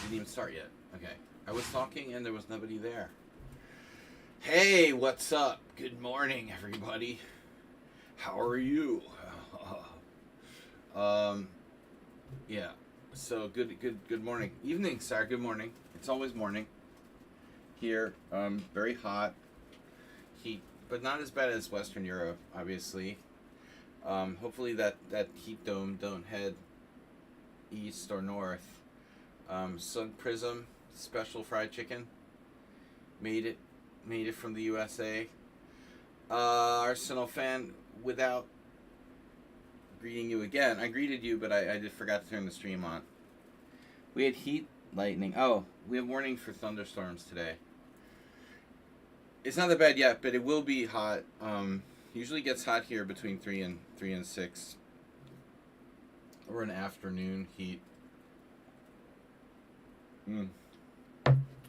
didn't even start yet. Okay. I was talking and there was nobody there. Hey, what's up? Good morning, everybody. How are you? Yeah. So good morning. Evening, sorry, good morning. It's always morning. Here, very hot. Heat, but not as bad as Western Europe, obviously. Hopefully that heat dome don't head east or north. Sun Prism, special fried chicken. Made it from the USA. Arsenal fan, without greeting you again. I greeted you, but I just forgot to turn the stream on. We had heat, lightning. Oh, we have warning for thunderstorms today. It's not that bad yet, but it will be hot. Usually gets hot here between 3 and 6. Or an afternoon heat.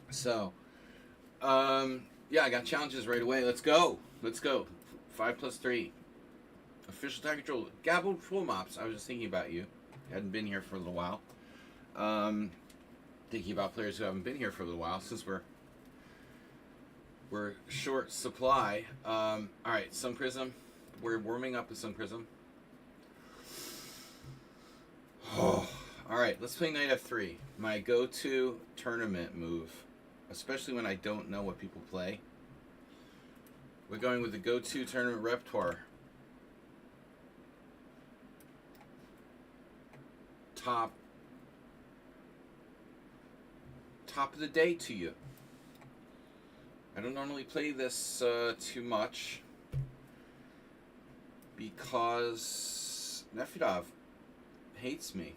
So, yeah, I got challenges right away. Let's go. 5 plus 3. Official tag control. Gabble Troll Mops. I was just thinking about you. Hadn't been here for a little while. Thinking about players who haven't been here for a little while since we're short supply. Alright, Sun Prism. We're warming up with Sun Prism. Alright, let's play Knight F3. My go-to tournament move. Especially when I don't know what people play. We're going with the go-to tournament repertoire. Top of the day to you. I don't normally play this too much because Nefedov hates me.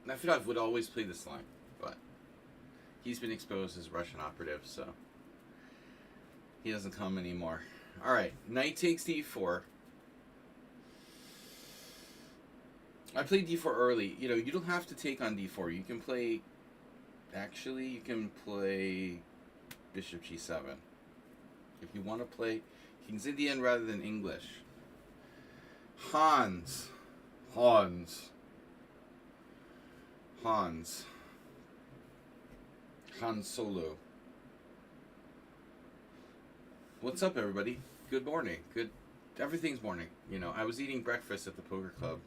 Nefedov would always play this line, but he's been exposed as Russian operative, so he doesn't come anymore. Alright, knight takes d4. I played d4 early. You know, you don't have to take on d4. You can play... Actually, you can play bishop g7. If you want to play King's Indian rather than English. Hans Solo. What's up, everybody? Good morning. Everything's morning. You know, I was eating breakfast at the poker club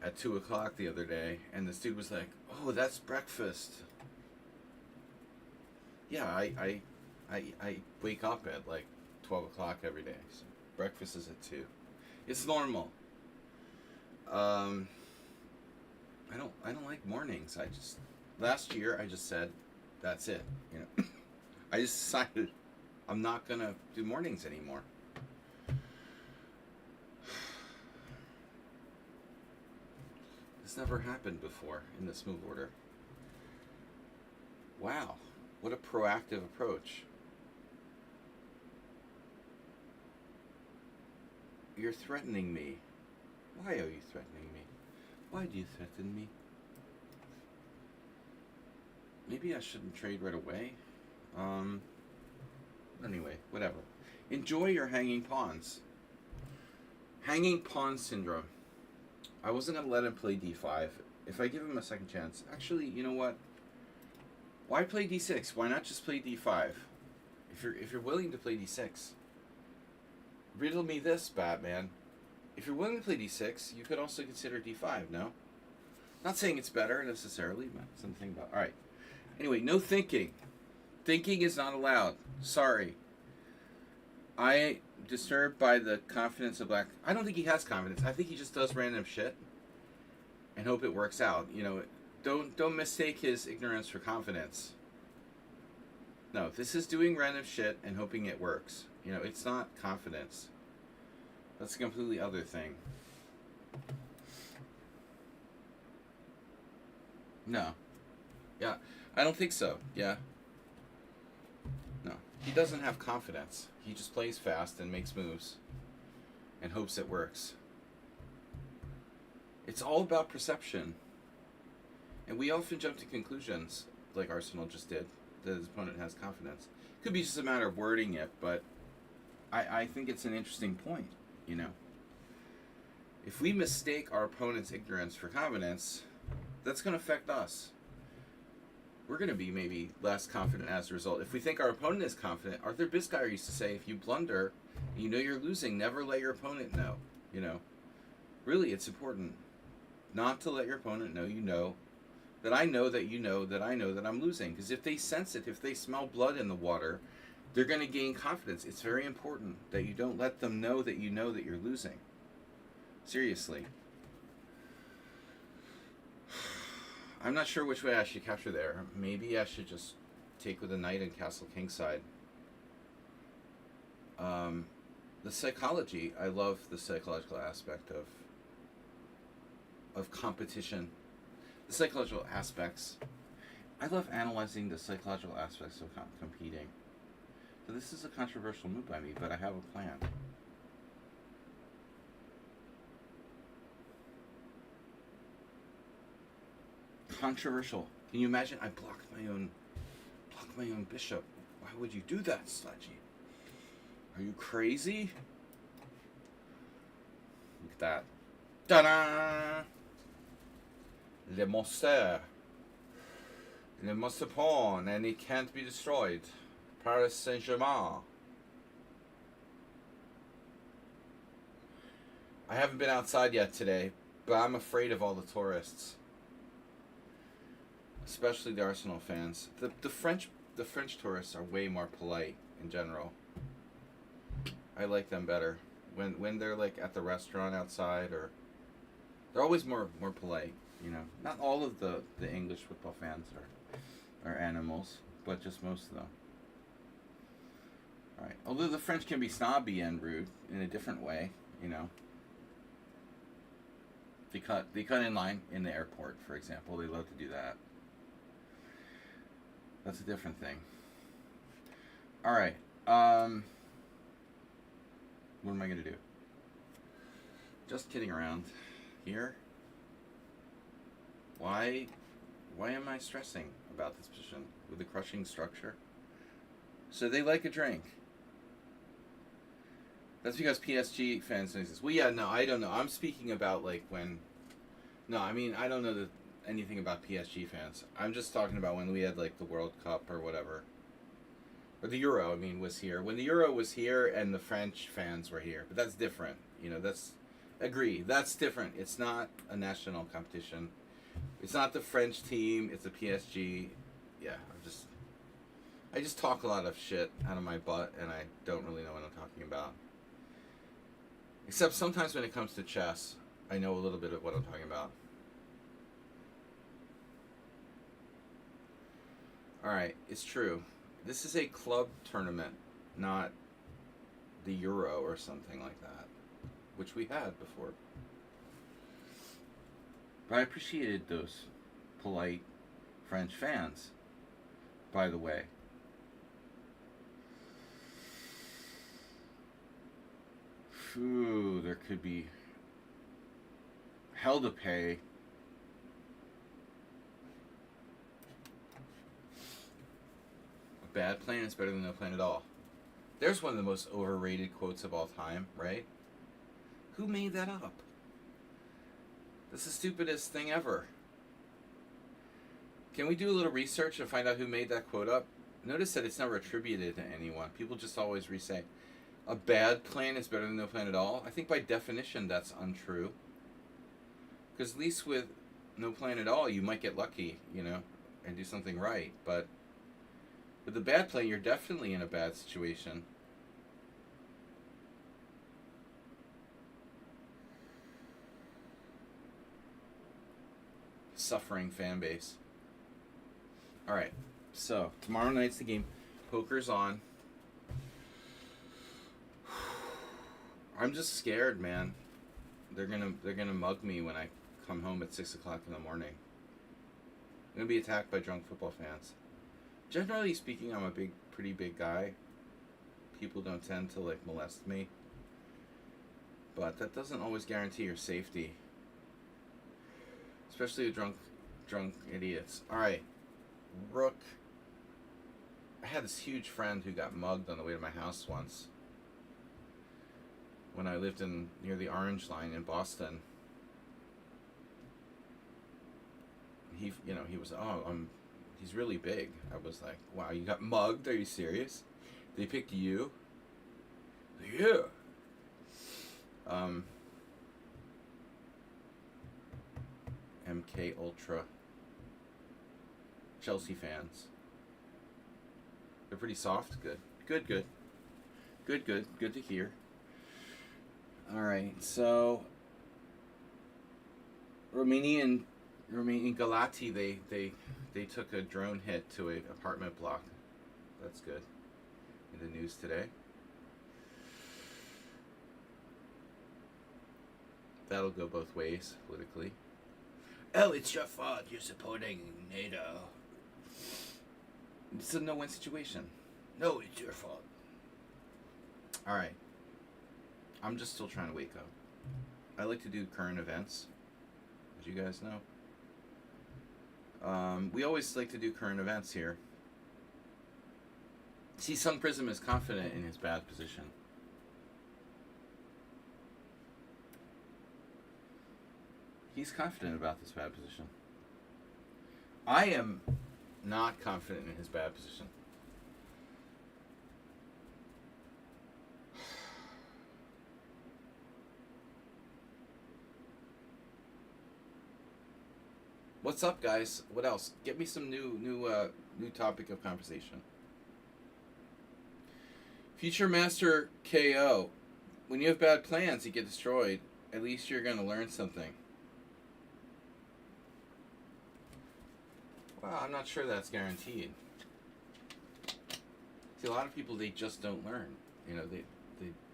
at 2 o'clock the other day, and this dude was like, "Oh, that's breakfast." Yeah, I wake up at like 12 o'clock every day. So breakfast is at 2. It's normal. I don't like mornings. Last year I just said that's it. You know, I just decided I'm not gonna do mornings anymore. This never happened before in this move order. Wow, what a proactive approach. You're threatening me. Why are you threatening me? Why do you threaten me? Maybe I shouldn't trade right away. Anyway, whatever. Enjoy your hanging pawns. Hanging pawn syndrome. I wasn't going to let him play d5. If I give him a second chance... Actually, you know what? Why play d6? Why not just play d5? If you're willing to play d6... Riddle me this, Batman. If you're willing to play d6, you could also consider d5, no? Not saying it's better, necessarily, but something about... Alright. Anyway, no thinking. Thinking is not allowed. Sorry. I... disturbed by the confidence of Black. I don't think he has confidence. I think he just does random shit and hope it works out. You know, don't mistake his ignorance for confidence. No, this is doing random shit and hoping it works. You know, it's not confidence. That's a completely other thing. No. Yeah, I don't think so. Yeah. No. He doesn't have confidence. He just plays fast and makes moves and hopes it works. It's all about perception. And we often jump to conclusions, like Arsenal just did, that his opponent has confidence. Could be just a matter of wording it, but I think it's an interesting point, you know. If we mistake our opponent's ignorance for confidence, that's going to affect us. We're going to be maybe less confident as a result. If we think our opponent is confident, Arthur Biscayr used to say, if you blunder, you know you're losing, never let your opponent know. You know, really, it's important not to let your opponent know you know that I know that you know that I know that I'm losing. Because if they sense it, if they smell blood in the water, they're going to gain confidence. It's very important that you don't let them know that you're losing. Seriously. I'm not sure which way I should capture there. Maybe I should just take with a knight and castle kingside. The psychology, I love the psychological aspect of competition. The psychological aspects. I love analyzing the psychological aspects of competing. So this is a controversial move by me, but I have a plan. Controversial. Can you imagine? I blocked my own bishop. Why would you do that, Sludgy? Are you crazy? Look at that. Ta-da! Le monster. Le monster pawn, and it can't be destroyed. Paris Saint-Germain. I haven't been outside yet today, but I'm afraid of all the tourists. Especially the Arsenal fans. The French tourists are way more polite in general. I like them better. When they're like at the restaurant outside, or they're always more polite, you know. Not all of the English football fans are animals, but just most of them. Alright. Although the French can be snobby and rude in a different way, you know. They cut in line in the airport, for example. They love to do that. That's a different thing. Alright. What am I going to do? Just kidding around. Here. Why am I stressing about this position with the crushing structure? So they like a drink. That's because PSG fans know this. Well, yeah, no, I don't know. I'm speaking about like when... No, I mean, I don't know anything about PSG fans. I'm just talking about when we had like the World Cup or whatever. Or the Euro, I mean, was here. When the Euro was here and the French fans were here. But that's different. You know, that's... Agree. That's different. It's not a national competition. It's not the French team. It's the PSG. Yeah, I just talk a lot of shit out of my butt, and I don't really know what I'm talking about. Except sometimes when it comes to chess, I know a little bit of what I'm talking about. Alright, it's true. This is a club tournament, not the Euro or something like that, which we had before. But I appreciated those polite French fans, by the way. Ooh, there could be hell to pay. A bad plan is better than no plan at all. There's one of the most overrated quotes of all time, right? Who made that up? That's the stupidest thing ever. Can we do a little research and find out who made that quote up? Notice that it's never attributed to anyone. People just always re-say, a bad plan is better than no plan at all. I think by definition that's untrue. Because at least with no plan at all, you might get lucky, you know, and do something right. But with the bad plan, you're definitely in a bad situation. Suffering fan base. Alright, so tomorrow night's the game. Poker's on. I'm just scared, man. They're gonna mug me when I come home at 6 o'clock in the morning. I'm gonna be attacked by drunk football fans. Generally speaking, I'm a pretty big guy. People don't tend to like molest me. But that doesn't always guarantee your safety. Especially with drunk idiots. Alright. Rook. I had this huge friend who got mugged on the way to my house once. when I lived near the Orange Line in Boston. He was, he's really big. I was like, wow, you got mugged? Are you serious? They picked you? Yeah. MK Ultra. Chelsea fans. They're pretty soft. Good. Good to hear. Alright, so Romanian Galati, they took a drone hit to an apartment block. That's good. In the news today. That'll go both ways politically. Oh, it's your fault. You're supporting NATO. It's a no-win situation. No, it's your fault. Alright. I'm just still trying to wake up. I like to do current events, as you guys know. We always like to do current events here. See, Sun Prism is confident in his bad position. He's confident about this bad position. I am not confident in his bad position. What's up, guys? What else? Get me some new topic of conversation. Future Master KO. When you have bad plans, you get destroyed. At least you're gonna learn something. Well, I'm not sure that's guaranteed. See, a lot of people, they just don't learn. You know, they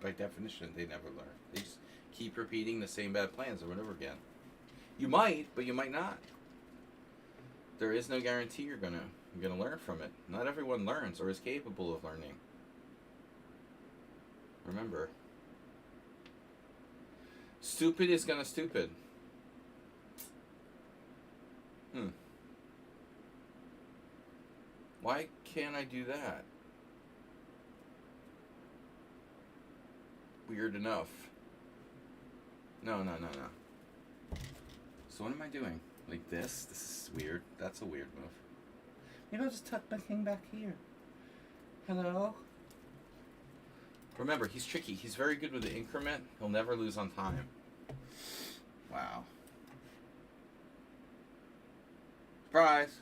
by definition, they never learn. They just keep repeating the same bad plans over and over again. You might, but you might not. There is no guarantee you're gonna learn from it. Not everyone learns or is capable of learning. Remember, stupid is gonna stupid. Why can't I do that? Weird enough. No. So what am I doing? Like this? This is weird. That's a weird move. Maybe I'll just tuck my thing back here. Hello? Remember, he's tricky. He's very good with the increment. He'll never lose on time. Wow. Surprise!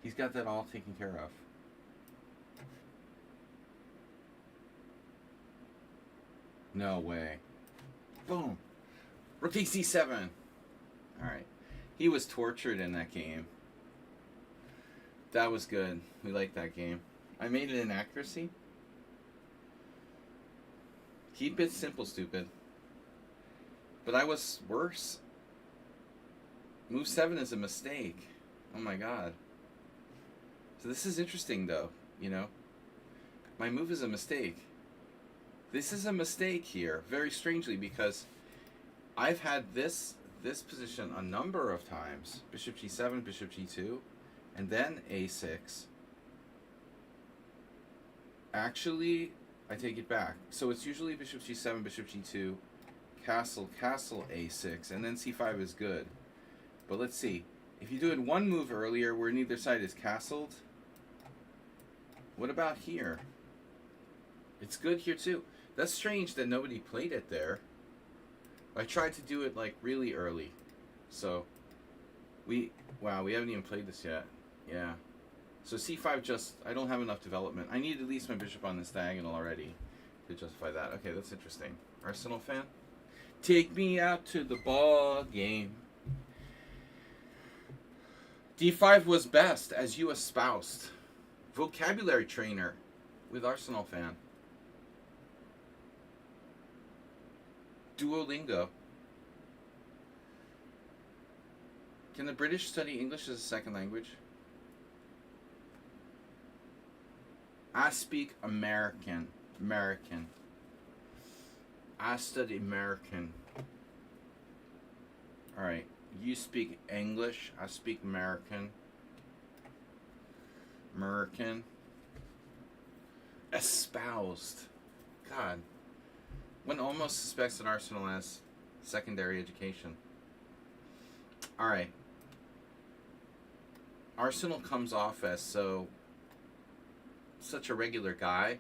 He's got that all taken care of. No way. Boom. Rook takes c7. Alright. He was tortured in that game. That was good. We liked that game. I made it an accuracy. Keep it simple, stupid. But I was worse. Move 7 is a mistake. Oh my god. So this is interesting, though. You know? My move is a mistake. This is a mistake here, very strangely, because I've had this position a number of times. Bishop g7, bishop g2, and then a6. Actually, I take it back. So it's usually bishop g7, bishop g2, castle, castle a6, and then c5 is good. But let's see. If you do it one move earlier where neither side is castled, what about here? It's good here too. That's strange that nobody played it there. I tried to do it like really early. So we haven't even played this yet. Yeah. So c5 just, I don't have enough development. I need at least my bishop on this diagonal already to justify that. Okay, that's interesting. Arsenal fan? Take me out to the ball game. d5 was best, as you espoused. Vocabulary trainer with Arsenal fan. Duolingo. Can the British study English as a second language? I speak American. I study American. Alright. You speak English. I speak American. American. Espoused. God. One almost suspects that Arsenal has secondary education. Alright. Arsenal comes off as such a regular guy,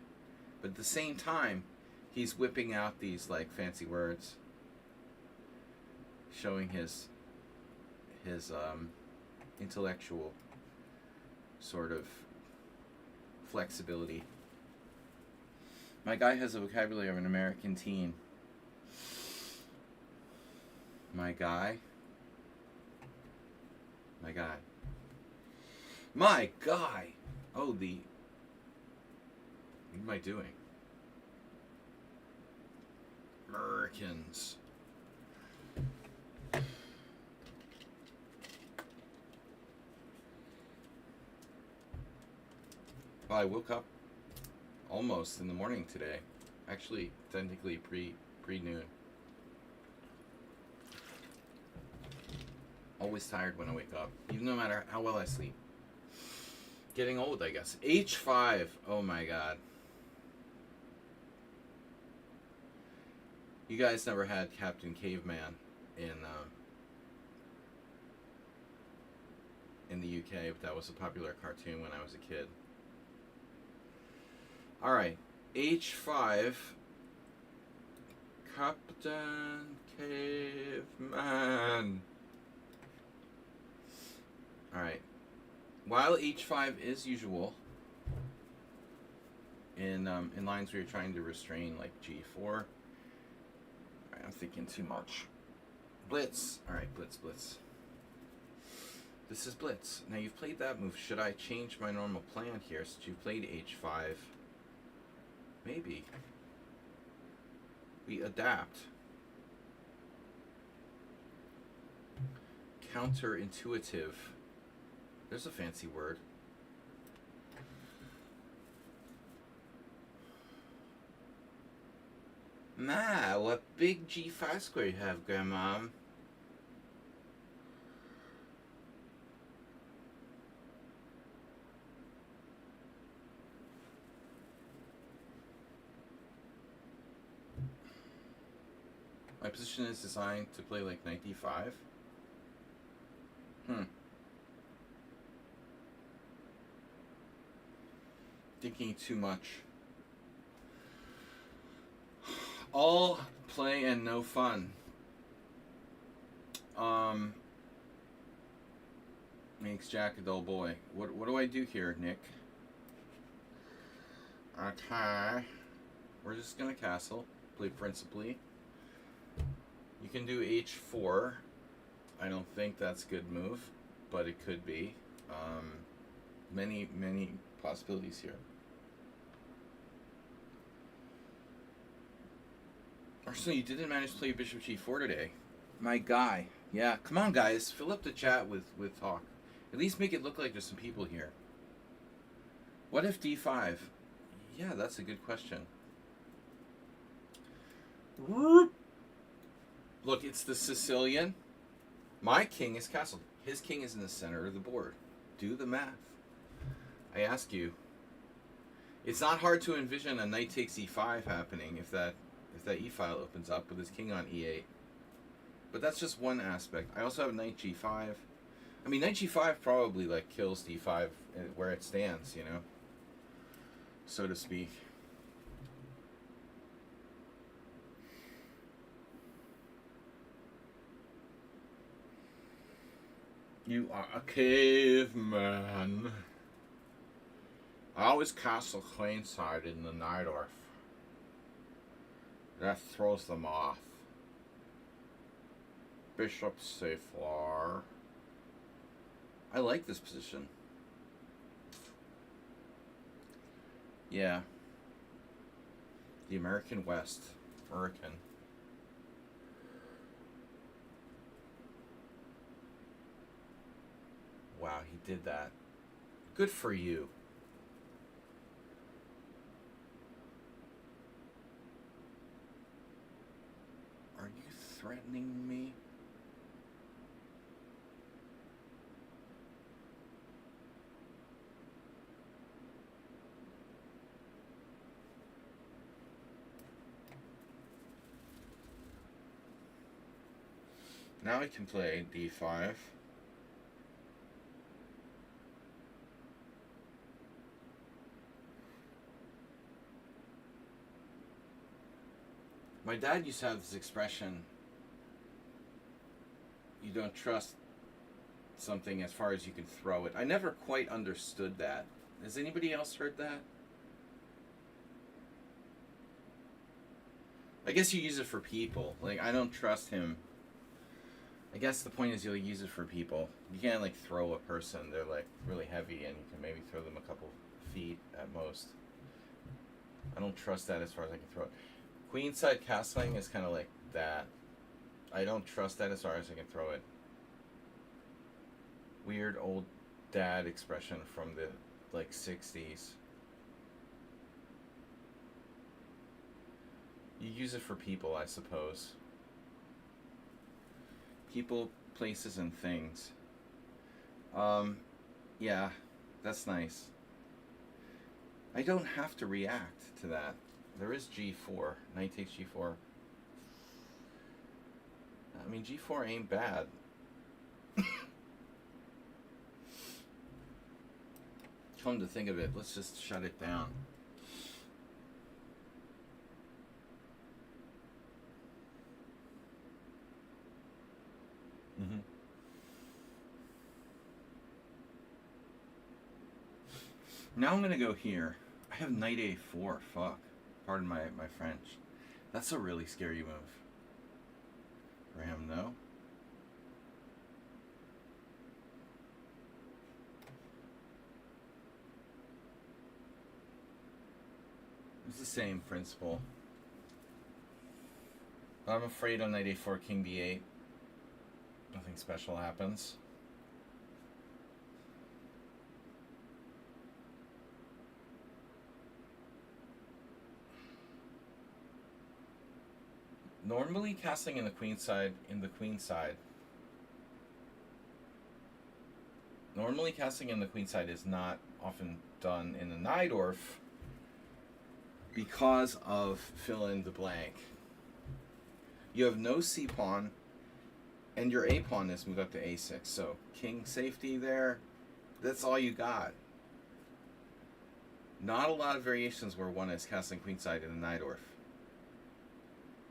but at the same time, he's whipping out these like fancy words, showing his intellectual sort of flexibility. My guy has the vocabulary of an American teen. My guy. My guy. My guy! Oh, what am I doing? Americans. Well, I woke up almost in the morning today. Actually, technically pre-noon. Always tired when I wake up, even no matter how well I sleep. Getting old, I guess. H5. Oh my god. You guys never had Captain Caveman in the UK, but that was a popular cartoon when I was a kid. Alright. H5. Captain Caveman. Alright. While H5 is usual in lines where you're trying to restrain, like G4. Alright, I'm thinking too much. Blitz. Alright, Blitz. This is Blitz. Now you've played that move. Should I change my normal plan here since you've played H5? Maybe. We adapt. Counterintuitive. There's a fancy word. Ma, what big G5 square you have, Grandma? My position is designed to play like knight d5. Thinking too much. All play and no fun. Makes Jack a dull boy. What do I do here, Nick? Okay. We're just gonna castle. Play principally. You can do h4. I don't think that's a good move, but it could be. Many possibilities here. Arsenal, you didn't manage to play bishop g4 today. My guy. Yeah, come on, guys. Fill up the chat with talk. At least make it look like there's some people here. What if d5? Yeah, that's a good question. Look, it's the Sicilian. My king is castled. His king is in the center of the board. Do the math. I ask you. It's not hard to envision a knight takes e5 happening if that e-file opens up with his king on e8. But that's just one aspect. I also have knight g5. I mean, knight g5 probably like kills d5 where it stands, you know, so to speak. You are a caveman. I always castle queenside in the Nightorf. That throws them off. Bishop c4. I like this position. Yeah. The American West. American. Wow, he did that. Good for you. Are you threatening me? Now I can play d5. My dad used to have this expression, you don't trust something as far as you can throw it. I never quite understood that. Has anybody else heard that? I guess you use it for people. Like, I don't trust him. I guess the point is you'll use it for people. You can't, like, throw a person. They're, like, really heavy, and you can maybe throw them a couple feet at most. I don't trust that as far as I can throw it. Queenside castling is kind of like that. I don't trust that as far as I can throw it. Weird old dad expression from the, like, 60s. You use it for people, I suppose. People, places, and things. Yeah, that's nice. I don't have to react to that. There is g4. Knight takes g4. I mean, g4 ain't bad. Come to think of it, let's just shut it down. Mm-hmm. Now I'm gonna go here. I have knight a4. Fuck. Pardon my French. That's a really scary move. For him, no? It's the same principle. I'm afraid on knight a4, king b8. Nothing special happens. Normally castling in the queen side, Normally casting in the queen side is not often done in the Najdorf because of fill in the blank. You have no c pawn, and your a pawn is moved up to a6. So king safety there. That's all you got. Not a lot of variations where one is castling queenside in the Najdorf.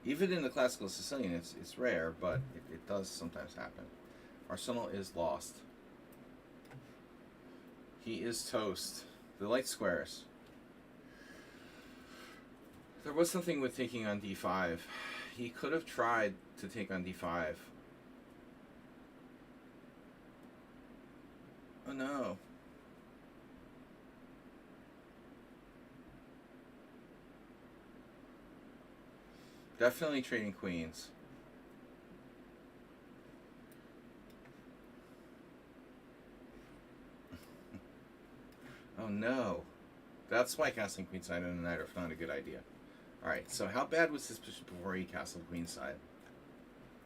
Even in the classical Sicilian, it's rare, but it does sometimes happen. Arsenal is lost. He is toast. The light squares. There was something with taking on d5. He could have tried to take on d5. Oh no. Definitely trading queens. Oh no. That's why castling queenside in the Najdorf is not a good idea. Alright, so how bad was his position before he castled queenside?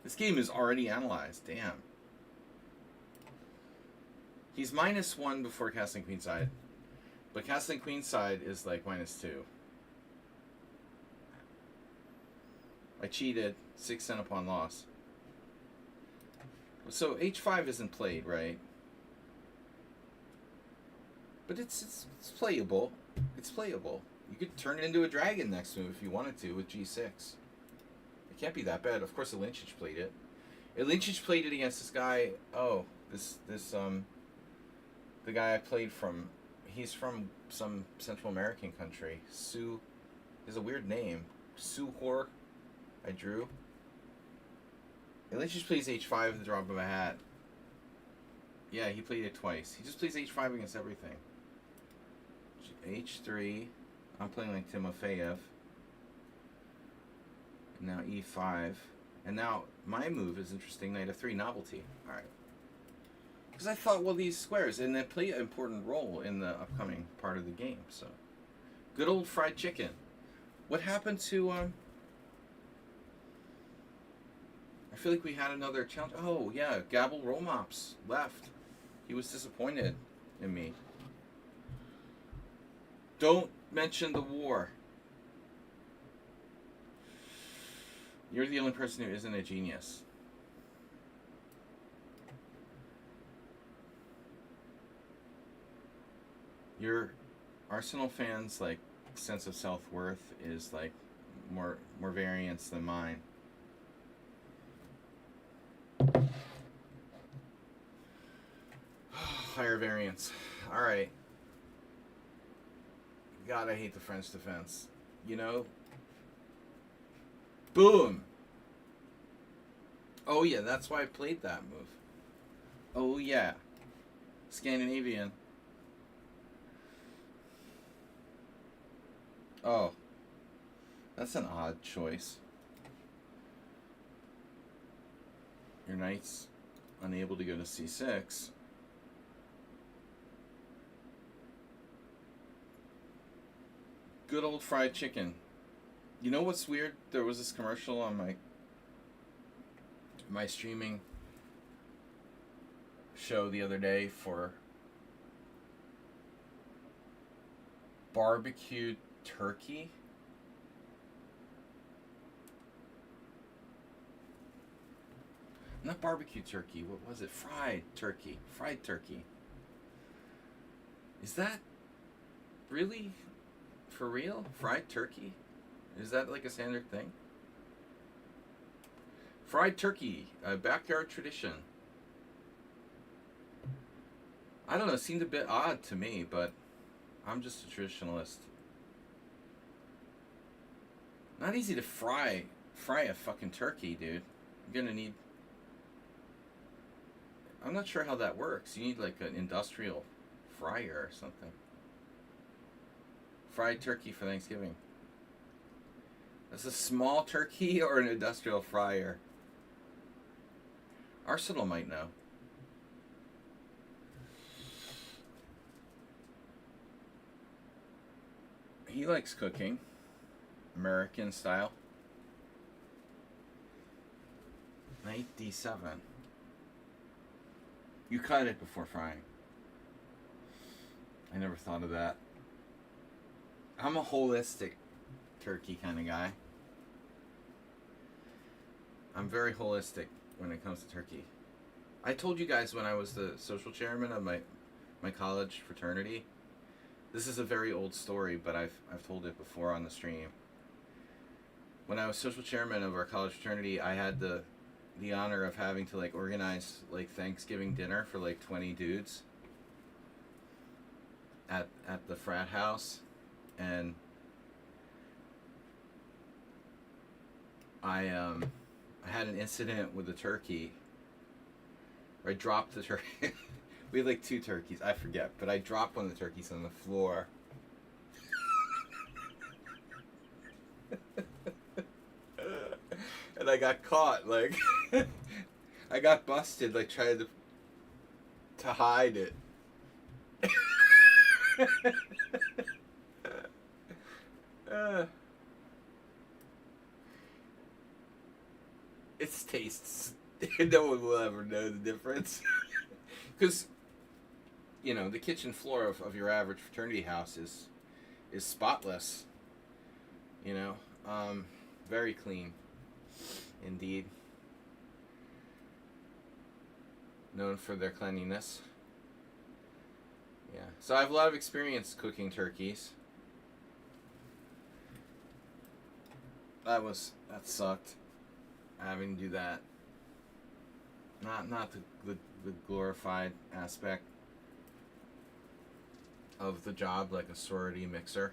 This game is already analyzed. Damn. He's -1 before castling queenside. But castling queenside is like -2. I cheated. 6 cent upon loss. So h5 isn't played, right? But it's playable. It's playable. You could turn it into a dragon next move if you wanted to with g6. It can't be that bad. Of course, Ilincic played it. Ilincic played it against this guy. Oh, the guy I played from. He's from some Central American country. Su is a weird name. Suhor. I drew. Ilincic plays h5 at the drop of a hat. Yeah, he played it twice. He just plays h5 against everything. h3. I'm playing like Timofeyev. And now e5. And now my move is interesting. Knight f3, novelty. Alright. Because I thought, well, these squares, and they play an important role in the upcoming part of the game. So, good old fried chicken. What happened to... I feel like we had another challenge. Oh, yeah, Gabel Romops left. He was disappointed in me. Don't mention the war. You're the only person who isn't a genius. Your Arsenal fans like sense of self-worth is like more variance than mine. Higher variance. All right. God, I hate the French defense. You know? Boom! Oh, yeah, that's why I played that move. Oh, yeah. Scandinavian. Oh. That's an odd choice. Your knight's unable to go to c6. Good old fried chicken. You know what's weird? There was this commercial on my streaming show the other day for barbecued turkey. Not barbecue turkey. What was it? Fried turkey. Fried turkey. Is that really for real? Fried turkey? Is that like a standard thing? Fried turkey, a backyard tradition. I don't know, it seemed a bit odd to me, but I'm just a traditionalist. Not easy to fry a fucking turkey, dude. You're gonna need... I'm not sure how that works. You need like an industrial fryer or something. Fried turkey for Thanksgiving. That's a small turkey or an industrial fryer? Arsenal might know. He likes cooking. American style. Knight d7. You cut it before frying. I never thought of that. I'm a holistic turkey kind of guy. I'm very holistic when it comes to turkey. I told you guys when I was the social chairman of my college fraternity. This is a very old story, but I've told it before on the stream. When I was social chairman of our college fraternity, I had the honor of having to like organize like Thanksgiving dinner for like 20 dudes at the frat house, and I had an incident with the turkey. I dropped the turkey. We had like 2 turkeys, I forget, but I dropped one of the turkeys on the floor. And I got caught, like, I got busted, like, trying to hide it. It's tastes. No one will ever know the difference. Because, you know, the kitchen floor of your average fraternity house is spotless. You know, very clean, indeed. Known for their cleanliness. Yeah, so I have a lot of experience cooking turkeys. That sucked. Having to do that. Not the glorified aspect of the job, like a sorority mixer.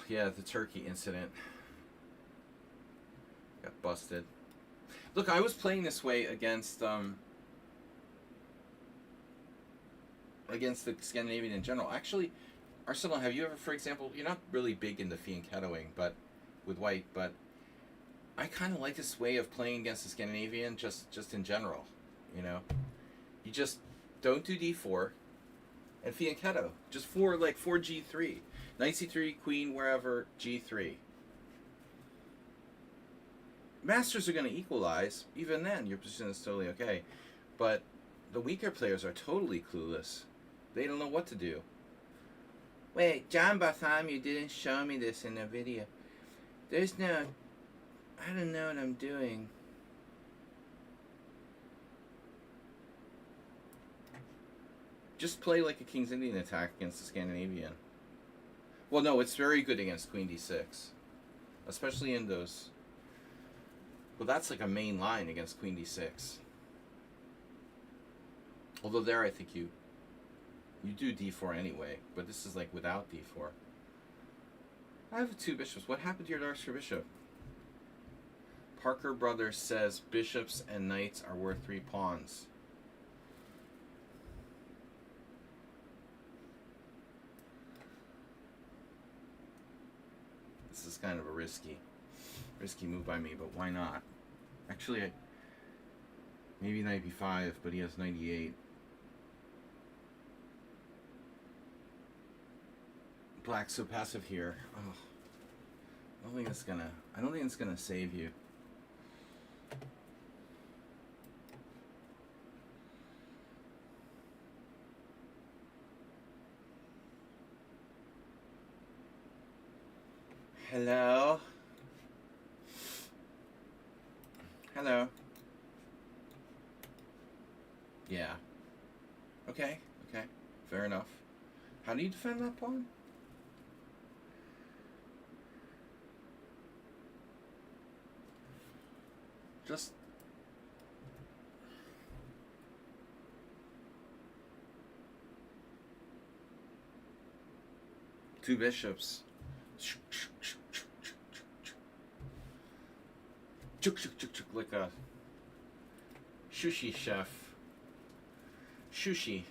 Yeah, the turkey incident. Got busted. Look, I was playing this way against the Scandinavian in general. Actually, Arsenal, have you ever, for example, you're not really big into fianchettoing, but with white, but I kind of like this way of playing against the Scandinavian just in general, you know? You just don't do d4 and fianchetto. Just 4 g3. Knight c3, queen wherever, g3. Masters are going to equalize. Even then, your position is totally okay. But the weaker players are totally clueless. They don't know what to do. Wait, John Bartholomew didn't show me this in the video. There's no... I don't know what I'm doing. Just play like a King's Indian attack against the Scandinavian. Well, no, it's very good against Queen d6. Especially in those... Well, that's like a main line against Queen d6. Although there I think you do d4 anyway, but this is like without d4. I have 2 bishops. What happened to your Darkster bishop? Parker Brothers says bishops and knights are worth 3 pawns. This is kind of a risky move by me, but why not? Actually, maybe knight b5, but he has 98. Black's so passive here. Oh, I don't think it's gonna save you. Hello? Hello? Yeah. Okay, fair enough. How do you defend that pawn? Just... two bishops. Like a sushi chef. Sushi.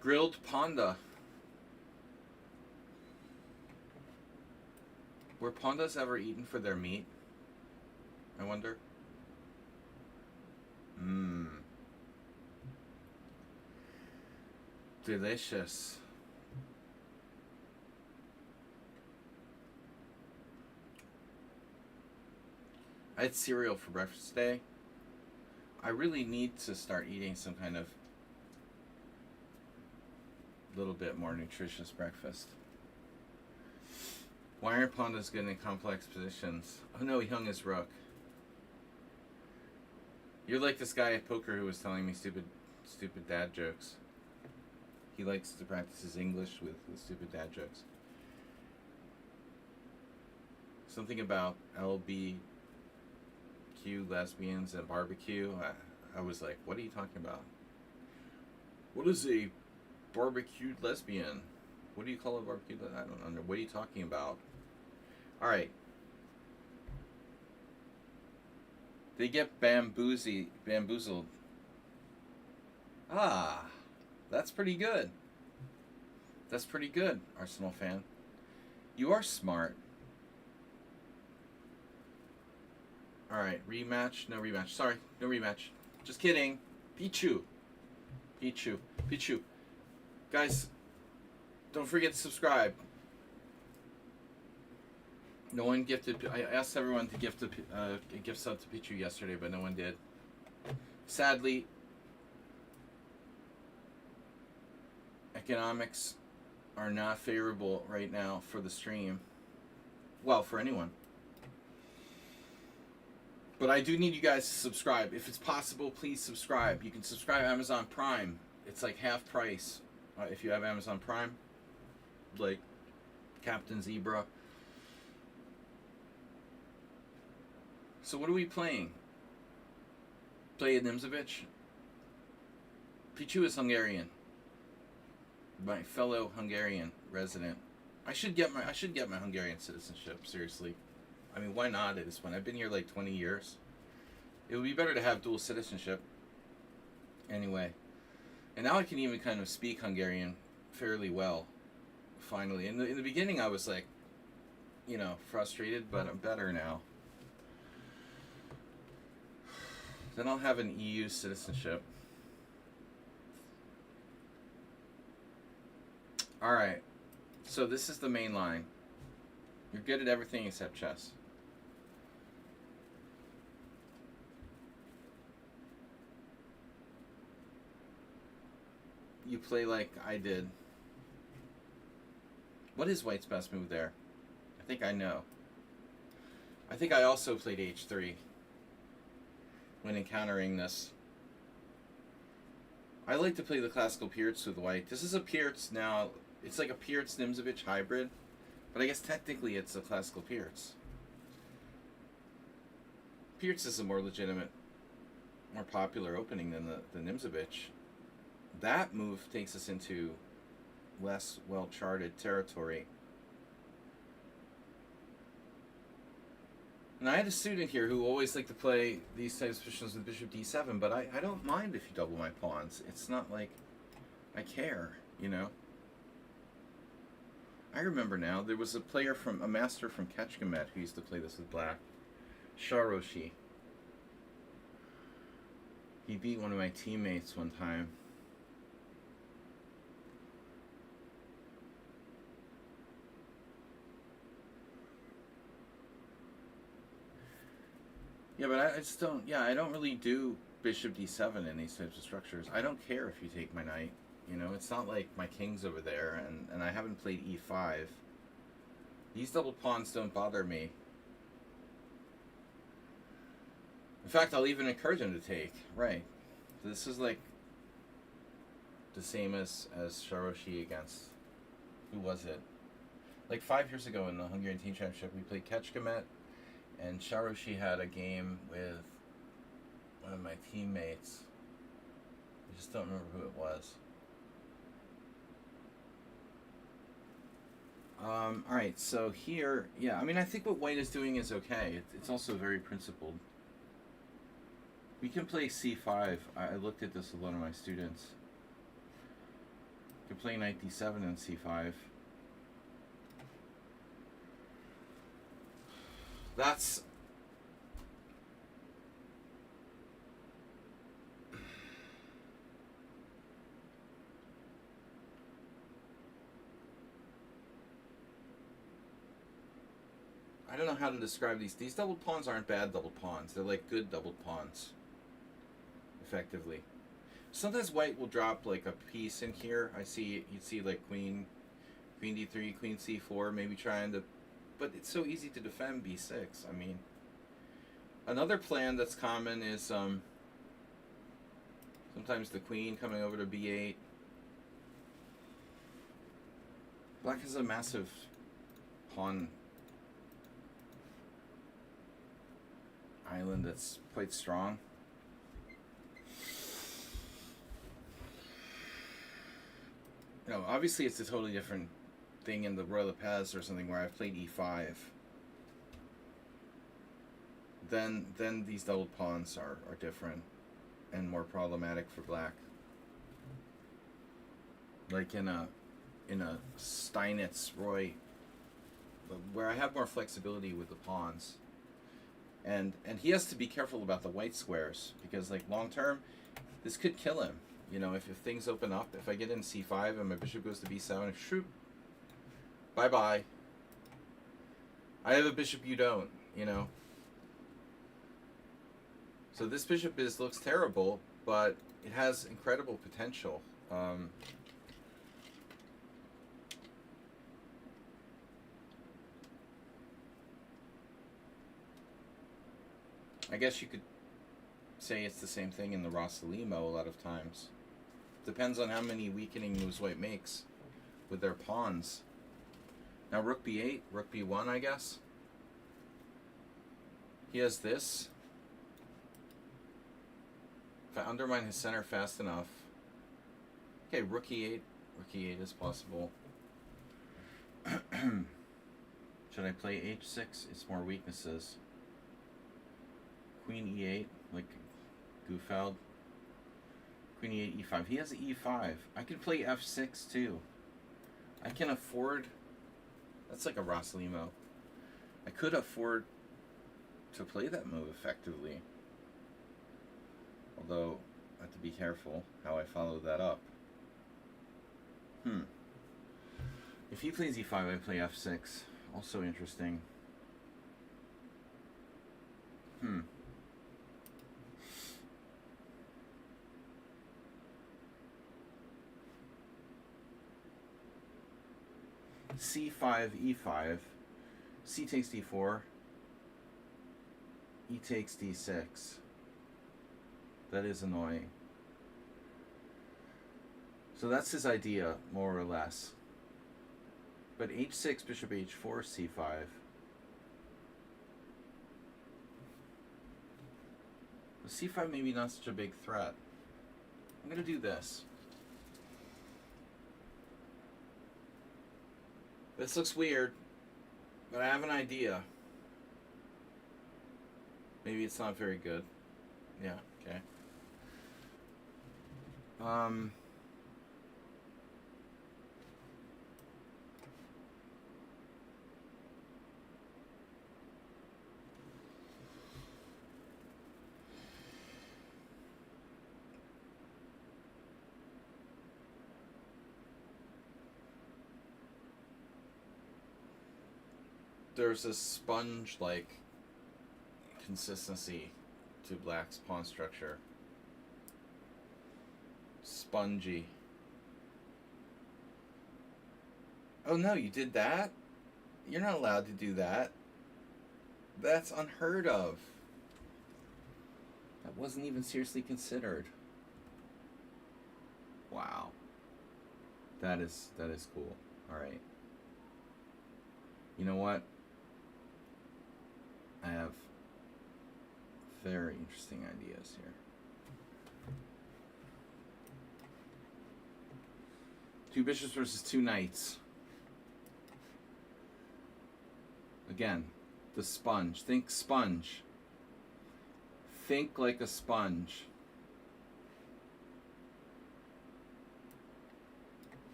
Grilled panda. Were pandas ever eaten for their meat? I wonder. Delicious. I had cereal for breakfast today. I really need to start eating some kind of little bit more nutritious breakfast. Why aren't pandas good in complex positions? Oh no, he hung his rook. You're like this guy at poker who was telling me stupid dad jokes. He likes to practice his English with stupid dad jokes. Something about LBQ lesbians and barbecue. I was like, what are you talking about? What is a barbecued lesbian? What do you call a barbecued lesbian? I don't know. What are you talking about? Alright. They get bamboozled. Ah, that's pretty good. That's pretty good, Arsenal fan. You are smart. Alright, rematch? No rematch. Sorry, no rematch. Just kidding. Pichu. Guys, don't forget to subscribe. No one gifted... I asked everyone to gift a gift sub to Pichu yesterday, but no one did. Sadly, economics are not favorable right now for the stream. Well, for anyone. But I do need you guys to subscribe. If it's possible, please subscribe. You can subscribe Amazon Prime. It's like half price if you have Amazon Prime. Like Captain Zebra. So what are we playing? Play Nimzovich. Pichu is Hungarian. My fellow Hungarian resident. I should get my Hungarian citizenship, seriously. I mean, why not at this point? I've been here like 20 years. It would be better to have dual citizenship. Anyway. And now I can even kind of speak Hungarian fairly well. Finally. In the beginning I was like, you know, frustrated, but I'm better now. Then I'll have an EU citizenship. Alright. So this is the main line. You're good at everything except chess. You play like I did. What is White's best move there? I think I know. I think I also played h3 when encountering this. I like to play the classical Pirc with white. This is a Pirc now. It's like a Pirc Nimzovich hybrid, but I guess technically it's a classical Pirc. Pirc is a more legitimate, more popular opening than the Nimzovich. That move takes us into less well-charted territory. And I had a student here who always liked to play these types of positions with bishop d7, but I don't mind if you double my pawns. It's not like I care, you know? I remember now, there was a master from Kechkemet who used to play this with black. Sharoshi. He beat one of my teammates one time. Yeah, but I just don't, I don't really do bishop d7 in these types of structures. I don't care if you take my knight. You know, it's not like my king's over there, and I haven't played e5. These double pawns don't bother me. In fact, I'll even encourage him to take. Right. This is like the same as Sharoshi against, who was it? Like 5 years ago in the Hungarian Team Championship, we played Kechkemet, and Sharoshi had a game with one of my teammates. I just don't remember who it was. Alright, so here, yeah, I mean, I think what white is doing is okay. It's also very principled. We can play c5. I looked at this with one of my students. You can play knight d7 and c5. That's... I don't know how to describe these. These double pawns aren't bad double pawns. They're like good double pawns. Effectively. Sometimes white will drop like a piece in here. You'd see like queen d3, queen c4, maybe trying to... But it's so easy to defend b6. I mean, another plan that's common is sometimes the queen coming over to b8. Black has a massive pawn island that's quite strong. You know, obviously it's a totally different thing in the Royal of Paz or something where I've played e5. Then these double pawns are different and more problematic for black. Like in a Steinitz Roy, where I have more flexibility with the pawns. And he has to be careful about the white squares, because like long term, this could kill him. You know, if things open up, if I get in c5 and my bishop goes to b7, shoot, bye-bye. I have a bishop, you don't, you know. So this bishop looks terrible, but it has incredible potential. I guess you could say it's the same thing in the Rossalimo a lot of times. Depends on how many weakening moves white makes with their pawns. Now rook b8, rook b1, I guess. He has this. If I undermine his center fast enough. Okay, rook e8. Rook e8 is possible. Should I play h6? It's more weaknesses. Queen e8, like Goofeld. Queen e8, e5. He has e5. I could play f6 too. I can afford... That's like a Rossalimo. I could afford to play that move effectively. Although, I have to be careful how I follow that up. If he plays e5, I play f6. Also interesting. c5, e5, c takes d4, e takes d6. That is annoying. So that's his idea, more or less. But h6, bishop h4, c5. C5 maybe not such a big threat. I'm going to do this. This looks weird, but I have an idea. Maybe it's not very good. Yeah, okay. There's a sponge-like consistency to black's pawn structure. Spongy. Oh no, you did that? You're not allowed to do that. That's unheard of. That wasn't even seriously considered. Wow. That is cool. All right. You know what? I have very interesting ideas here. Two bishops versus two knights. Again, the sponge. Think sponge. Think like a sponge.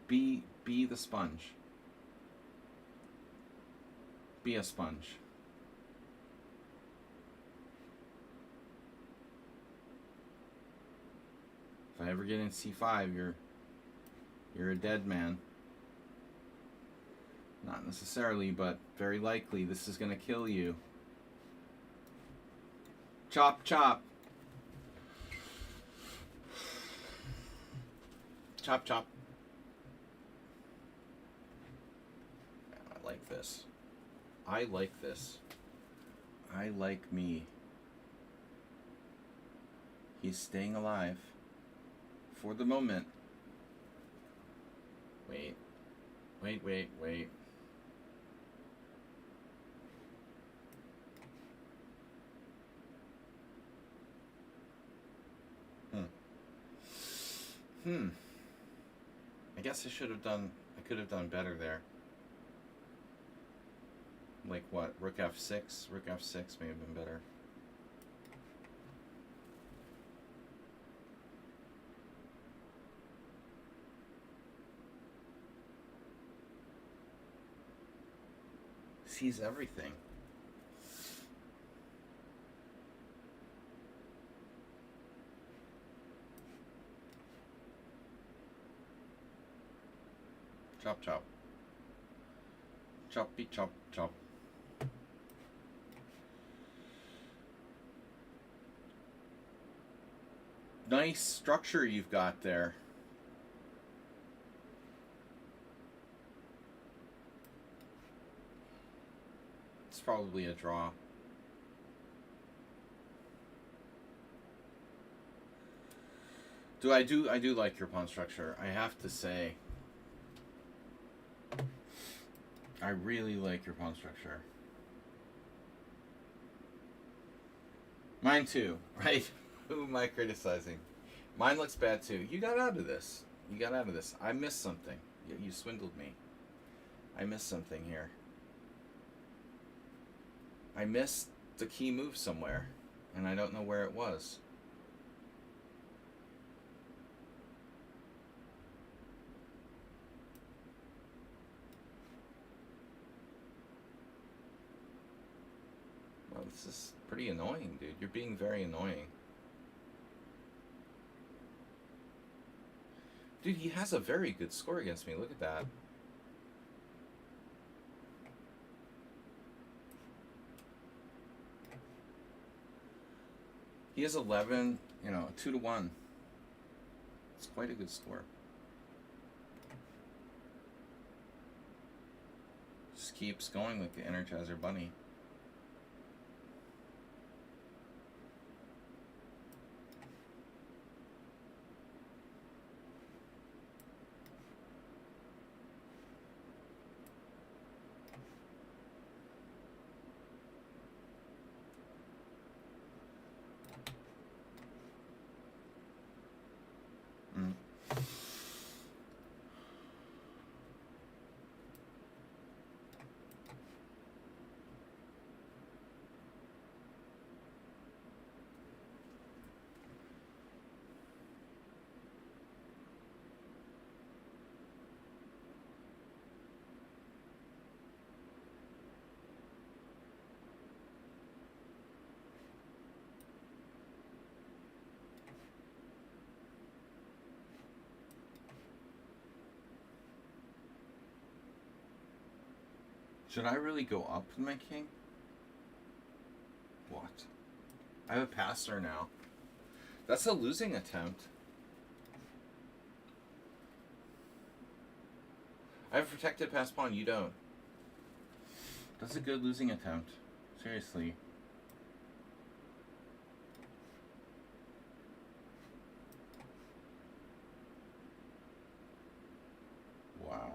Be the sponge. Be a sponge. If I ever get in c5, you're a dead man. Not necessarily, but very likely this is going to kill you. Chop, chop. Chop, chop. I like this. I like this. I like me. He's staying alive. For the moment. Wait. Wait, wait, wait. I guess I could have done better there. Like what? Rook f6? Rook f6 may have been better. Sees everything. Chop, chop. Choppy, chop, chop. Nice structure you've got there. It's probably a draw. I do like your pawn structure. I have to say. I really like your pawn structure. Mine too, right? Who am I criticizing? Mine looks bad too. You got out of this. You got out of this. I missed something. You swindled me. I missed something here. I missed the key move somewhere, and I don't know where it was. Well, this is pretty annoying, dude. You're being very annoying. Dude, he has a very good score against me. Look at that. He has 11, 2-1. It's quite a good score. Just keeps going like the Energizer Bunny. Should I really go up with my king? What? I have a passer now. That's a losing attempt. I have a protected pass pawn, you don't. That's a good losing attempt. Seriously. Wow.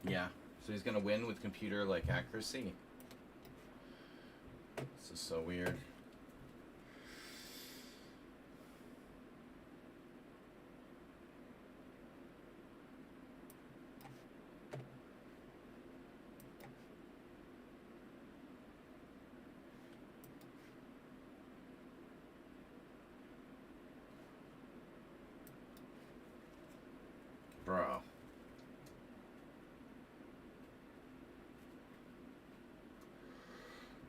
Yeah, so he's gonna win with computer-like accuracy. This is so weird. Bro.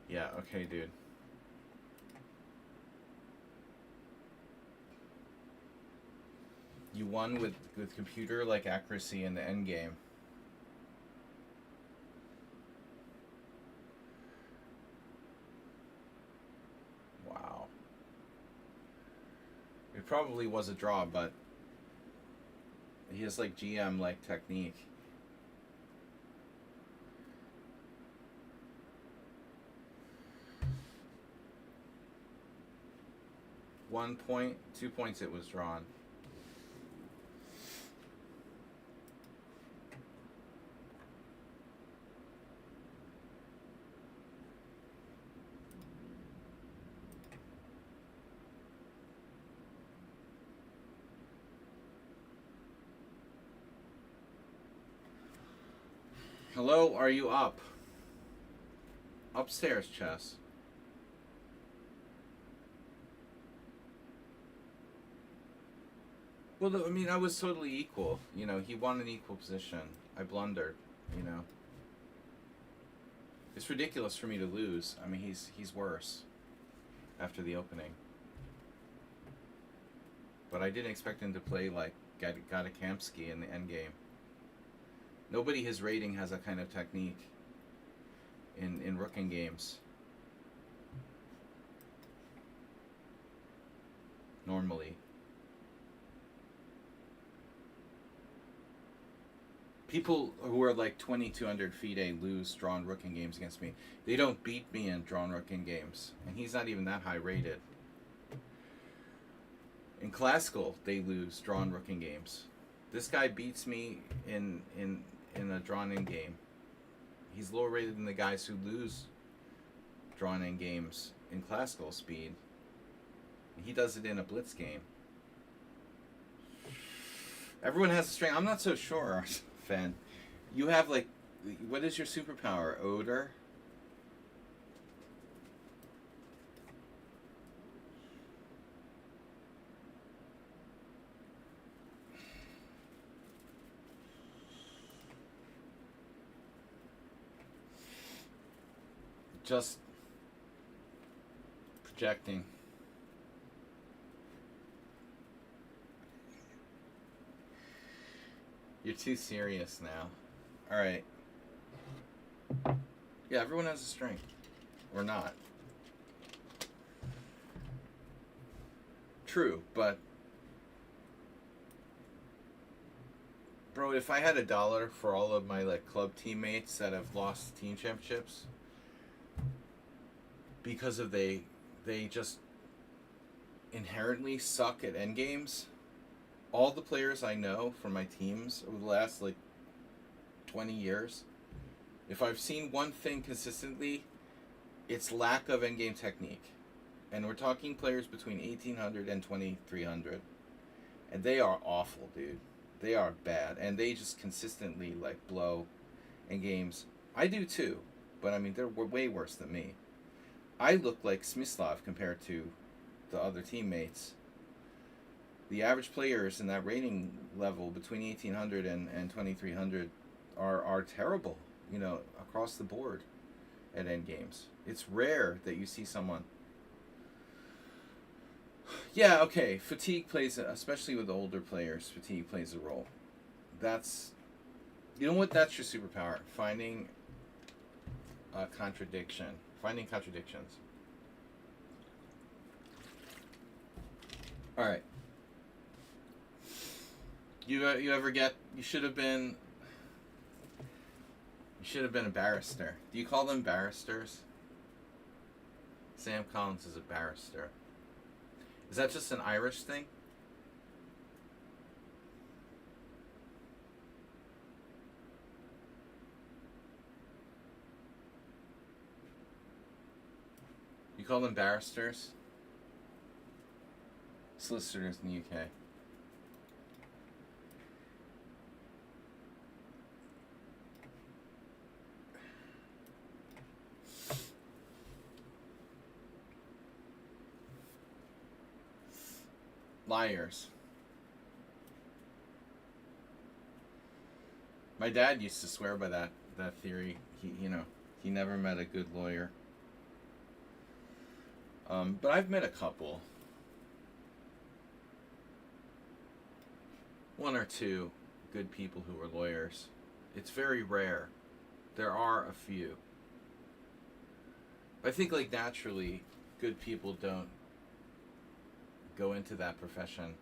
Yeah, okay, dude. You won with computer-like accuracy in the end game. Wow. It probably was a draw, but he has like GM-like technique. One point, 2 points it was drawn. Hello, are you up? Upstairs, chess. Well, I mean, I was totally equal. You know, he won an equal position. I blundered, you know. It's ridiculous for me to lose. I mean, he's worse after the opening. But I didn't expect him to play like Gatakamsky in the endgame. Nobody his rating has that kind of technique in rooking games. Normally. People who are like 2,200 FIDE lose drawn rooking games against me. They don't beat me in drawn rooking games. And he's not even that high rated. In classical, they lose drawn rooking games. This guy beats me in a drawn-in game. He's lower rated than the guys who lose drawn-in games in classical speed. He does it in a blitz game. Everyone has a strength. I'm not so sure, Fan. You have like, what is your superpower? Odor? Just projecting. You're too serious now. Alright. Yeah, everyone has a strength. Or not. True, but bro, if I had $1 for all of my like club teammates that have lost team championships because of they just inherently suck at end games, all the players I know from my teams over the last like 20 years, if I've seen one thing consistently, it's lack of end game technique. And we're talking players between 1800 and 2300. And they are awful, dude. They are bad. And they just consistently, like, blow in games. I do, too. But, I mean, they're way worse than me. I look like Smyslov compared to the other teammates. The average players in that rating level between 1800 and 2300 are terrible, you know, across the board at end games. It's rare that you see someone. Yeah, okay. Fatigue plays, especially with the older players, fatigue plays a role. That's, you know what? That's your superpower. Finding a contradiction. Finding contradictions. All right. You ever get? You should have been a barrister. Do you call them barristers? Sam Collins is a barrister. Is that just an Irish thing? You call them barristers? Solicitors in the UK. Liars. My dad used to swear by that theory. He never met a good lawyer. But I've met a couple. One or two good people who are lawyers. It's very rare. There are a few. But I think, like, naturally, good people don't go into that profession.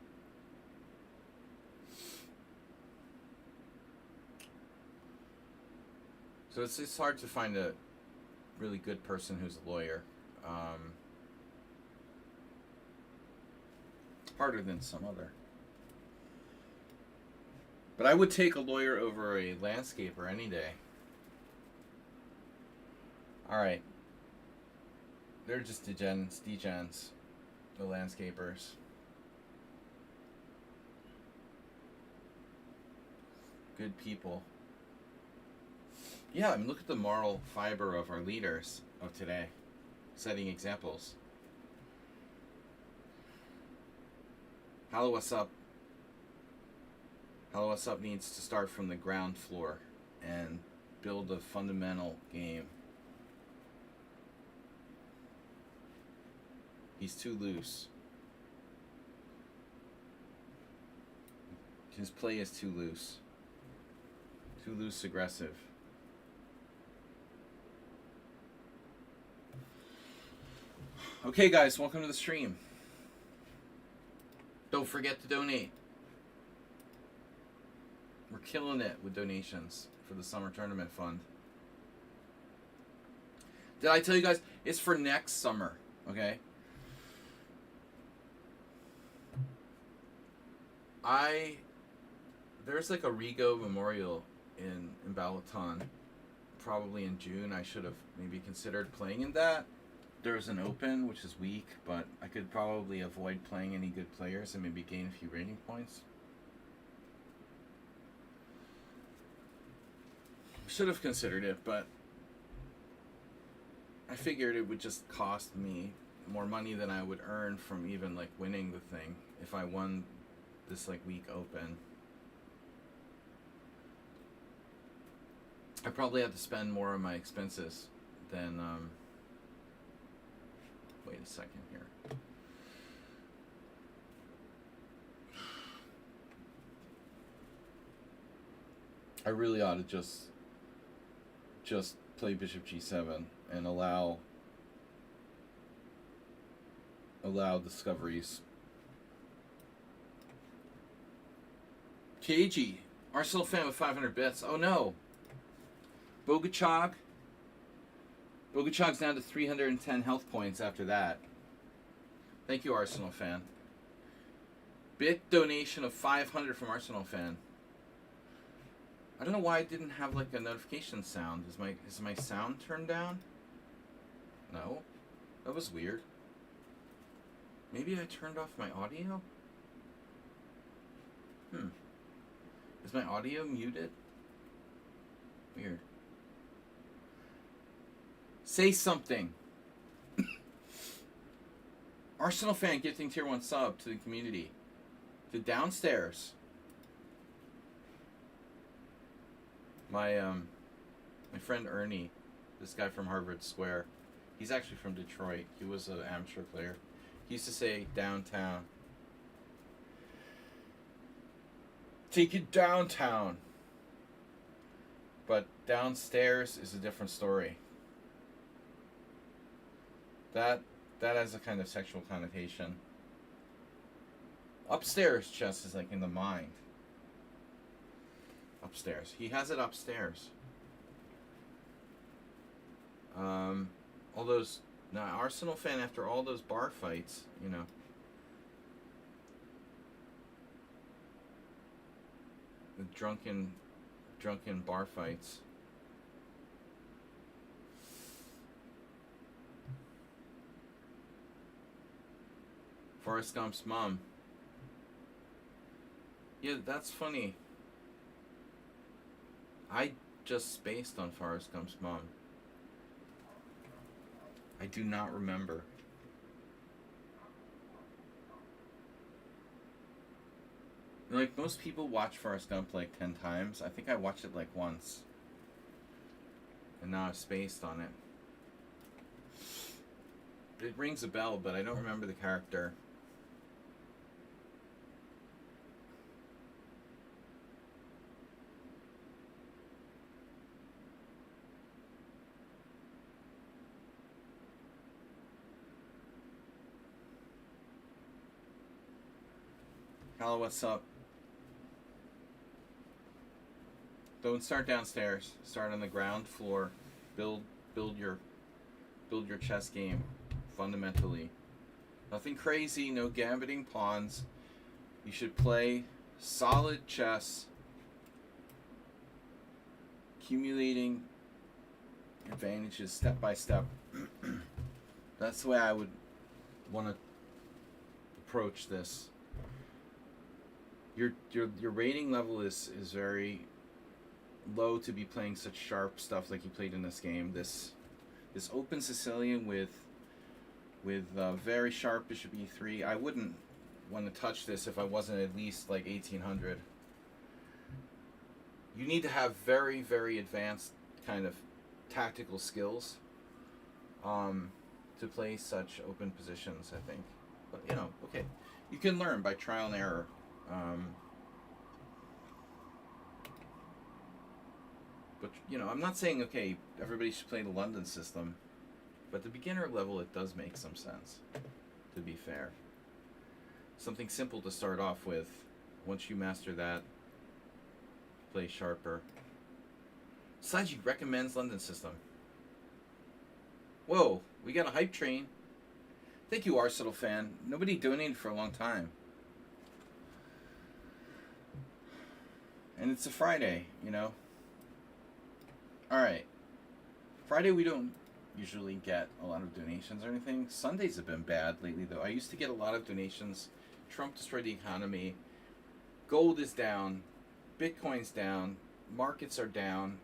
So it's hard to find a really good person who's a lawyer. Harder than some other. But I would take a lawyer over a landscaper any day. Alright. They're just degens, the landscapers. Good people. Yeah, I mean, look at the moral fiber of our leaders of today. Setting examples. Hello, what's up? Hello, what's up needs to start from the ground floor and build a fundamental game. He's too loose. His play is too loose. Too loose aggressive. Okay, guys, welcome to the stream. Don't forget to donate. We're killing it with donations for the summer tournament fund. Did I tell you guys? It's for next summer, okay? There's like a Rigo Memorial in Balaton, probably in June. I should have maybe considered playing in that. There's an open, which is weak, but I could probably avoid playing any good players and maybe gain a few rating points. Should have considered it, but I figured it would just cost me more money than I would earn from even like winning the thing if I won this like week open. I probably have to spend more on my expenses than wait a second here. I really ought to just just play bishop g7 and allow discoveries. KG, Arsenal fan with 500 bits. Oh no. Bogachog. Bogachog's down to 310 health points after that. Thank you, Arsenal fan. Bit donation of 500 from Arsenal fan. I don't know why I didn't have like a notification sound. Is my sound turned down? No. That was weird. Maybe I turned off my audio? Is my audio muted? Weird. Say something. Arsenal fan gifting tier 1 sub to the community. To downstairs. My friend Ernie, this guy from Harvard Square, he's actually from Detroit. He was an amateur player. He used to say downtown. Take it downtown. But downstairs is a different story. That has a kind of sexual connotation. Upstairs chess is like in the mind. Upstairs. He has it upstairs. All those... Now, Arsenal fan, after all those bar fights, you know... The drunken bar fights. Forrest Gump's mom. Yeah, that's funny. I just spaced on Forrest Gump's mom. I do not remember. Like, most people watch Forrest Gump like 10 times. I think I watched it like once. And now I've spaced on it. It rings a bell, but I don't remember the character. Hello, what's up? Don't start downstairs. Start on the ground floor. Build your chess game fundamentally. Nothing crazy, no gambiting pawns. You should play solid chess, accumulating advantages step by step. That's the way I would want to approach this. Your rating level is very low to be playing such sharp stuff like you played in this game. This open Sicilian with very sharp bishop e3. I wouldn't want to touch this if I wasn't at least like 1800. You need to have very, very advanced kind of tactical skills to play such open positions, I think. But, you know, okay. You can learn by trial and error. But, you know, I'm not saying, okay, everybody should play the London system. But the beginner level, it does make some sense, to be fair. Something simple to start off with. Once you master that, play sharper. Saji recommends London system. Whoa, we got a hype train. Thank you, Arsenal fan. Nobody donated for a long time. And it's a Friday, you know. Alright. Friday we don't usually get a lot of donations or anything. Sundays have been bad lately, though. I used to get a lot of donations. Trump destroyed the economy. Gold is down. Bitcoin's down. Markets are down.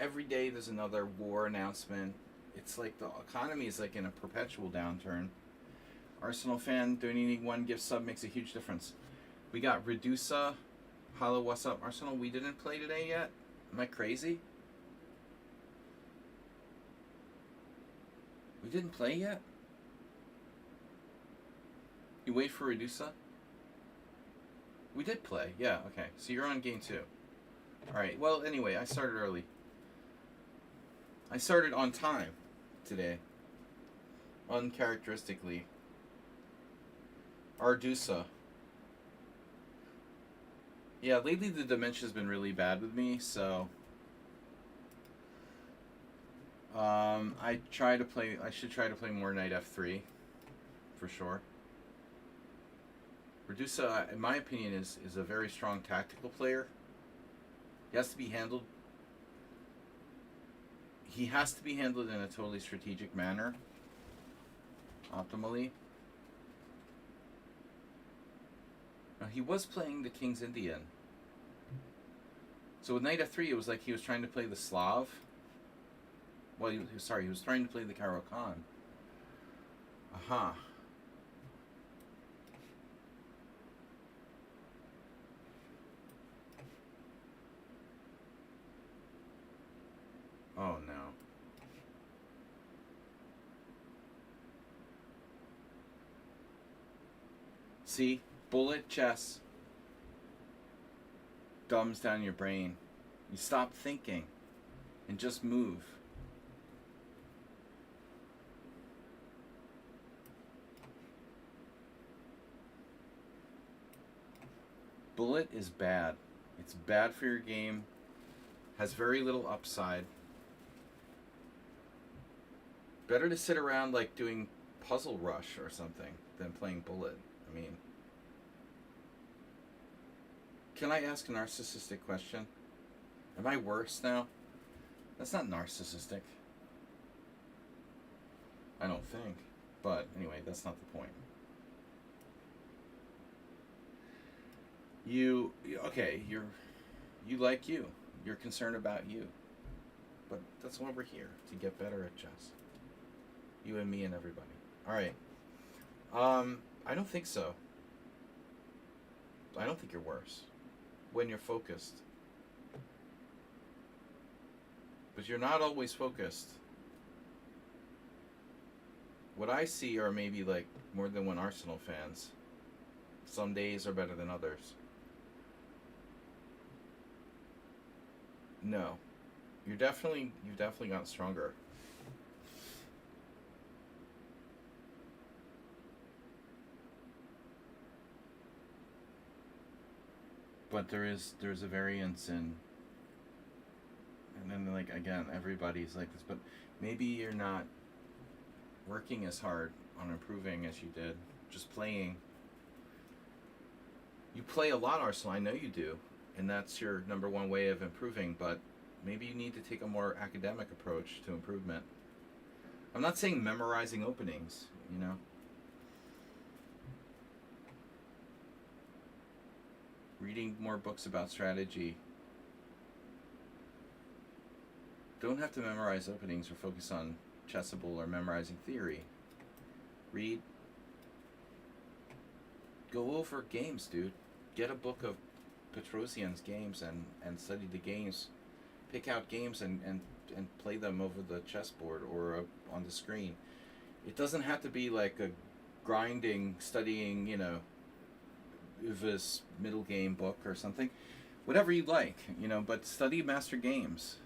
Every day there's another war announcement. It's like the economy is like in a perpetual downturn. Arsenal fan donating 1 gift sub makes a huge difference. We got Redusa. Hello, what's up, Arsenal? We didn't play today yet? Am I crazy? We didn't play yet? You wait for Redusa? We did play, yeah, okay. So you're on game 2. Alright, well, anyway, I started early. I started on time today. Uncharacteristically. Ardusa. Yeah, lately the dementia's been really bad with me, so I should try to play more Knight F3 for sure. Redusa, in my opinion, is a very strong tactical player. He has to be handled in a totally strategic manner, optimally. Now, he was playing the King's Indian. So with Knight F3, it was like he was trying to play the Slav. Well, he was trying to play the Caro-Kann. Aha. Oh no. See? Bullet chess dumbs down your brain. You stop thinking and just move. Bullet is bad. It's bad for your game. Has very little upside. Better to sit around like doing Puzzle Rush or something than playing Bullet. I mean, can I ask a narcissistic question? Am I worse now? That's not narcissistic. I don't think. But anyway, that's not the point. You like you. You're concerned about you. But that's why we're here, to get better at chess. You and me and everybody. Alright. I don't think so. I don't think you're worse. When you're focused. But you're not always focused. What I see are maybe like more than one Arsenal fans. Some days are better than others. No. You've definitely gotten stronger. But there's a variance in, and then like again everybody's like this, but maybe you're not working as hard on improving as you did. Just playing. You play a lot, Arsenal. I know you do, and that's your number one way of improving. But maybe you need to take a more academic approach to improvement. I'm not saying memorizing openings, you know. Reading more books about strategy. Don't have to memorize openings or focus on chessable or memorizing theory. Read. Go over games, dude. Get a book of Petrosian's games and study the games. Pick out games and play them over the chessboard or on the screen. It doesn't have to be like a grinding, studying, you know, Uva's middle game book or something. Whatever you like, you know, but study master games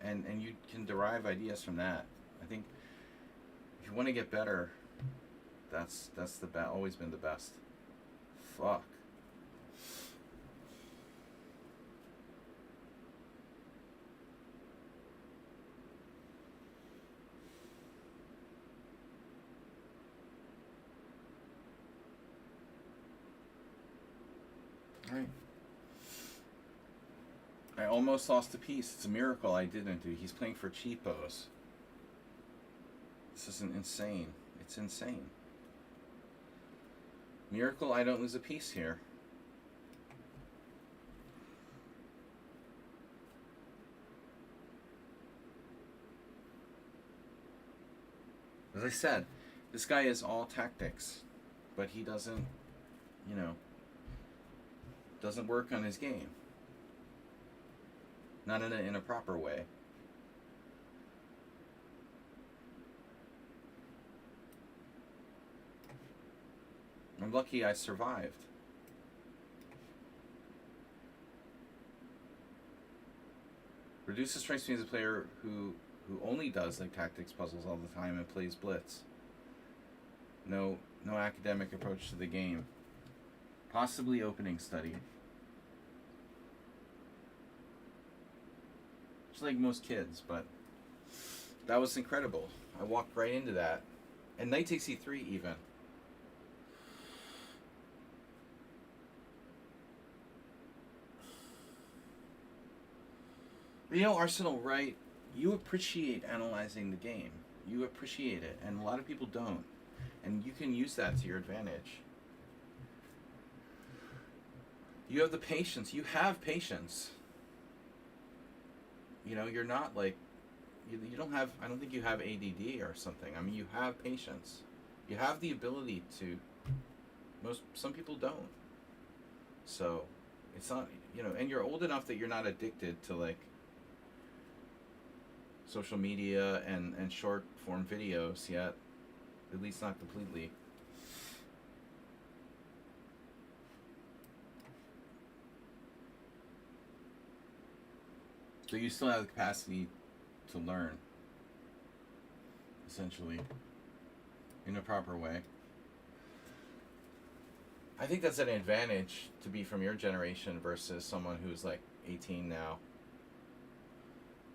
and you can derive ideas from that. I think if you want to get better, that's always been the best. Fuck. Right. I almost lost a piece. It's a miracle I didn't do. He's playing for cheapos. This isn't insane. It's insane. Miracle I don't lose a piece here. As I said, this guy is all tactics, but he doesn't, you know, doesn't work on his game. Not in a proper way. I'm lucky I survived. Reduces strikes me as a player who who only does like tactics puzzles all the time and plays Blitz. No academic approach to the game. Possibly opening study. Just like most kids, but that was incredible. I walked right into that. And knight takes e3 even. You know, Arsenal, right? You appreciate analyzing the game. You appreciate it, and a lot of people don't. And you can use that to your advantage. You have the patience. You have patience. You know, you're not like, you don't have, I don't think you have ADD or something. I mean, you have patience. You have the ability to, some people don't. So, it's not, you know, and you're old enough that you're not addicted to like social media and short form videos yet. At least not completely. So you still have the capacity to learn, essentially, in a proper way. I think that's an advantage to be from your generation versus someone who's like 18 now.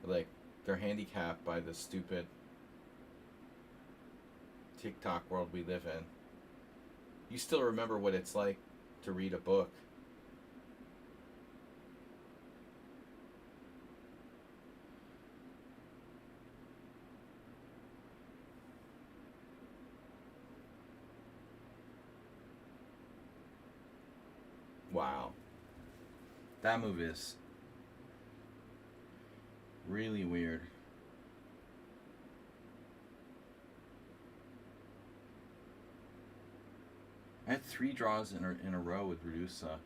Like, they're handicapped by the stupid TikTok world we live in. You still remember what it's like to read a book. Wow. That move is really weird. I had 3 draws in a row with Redusa.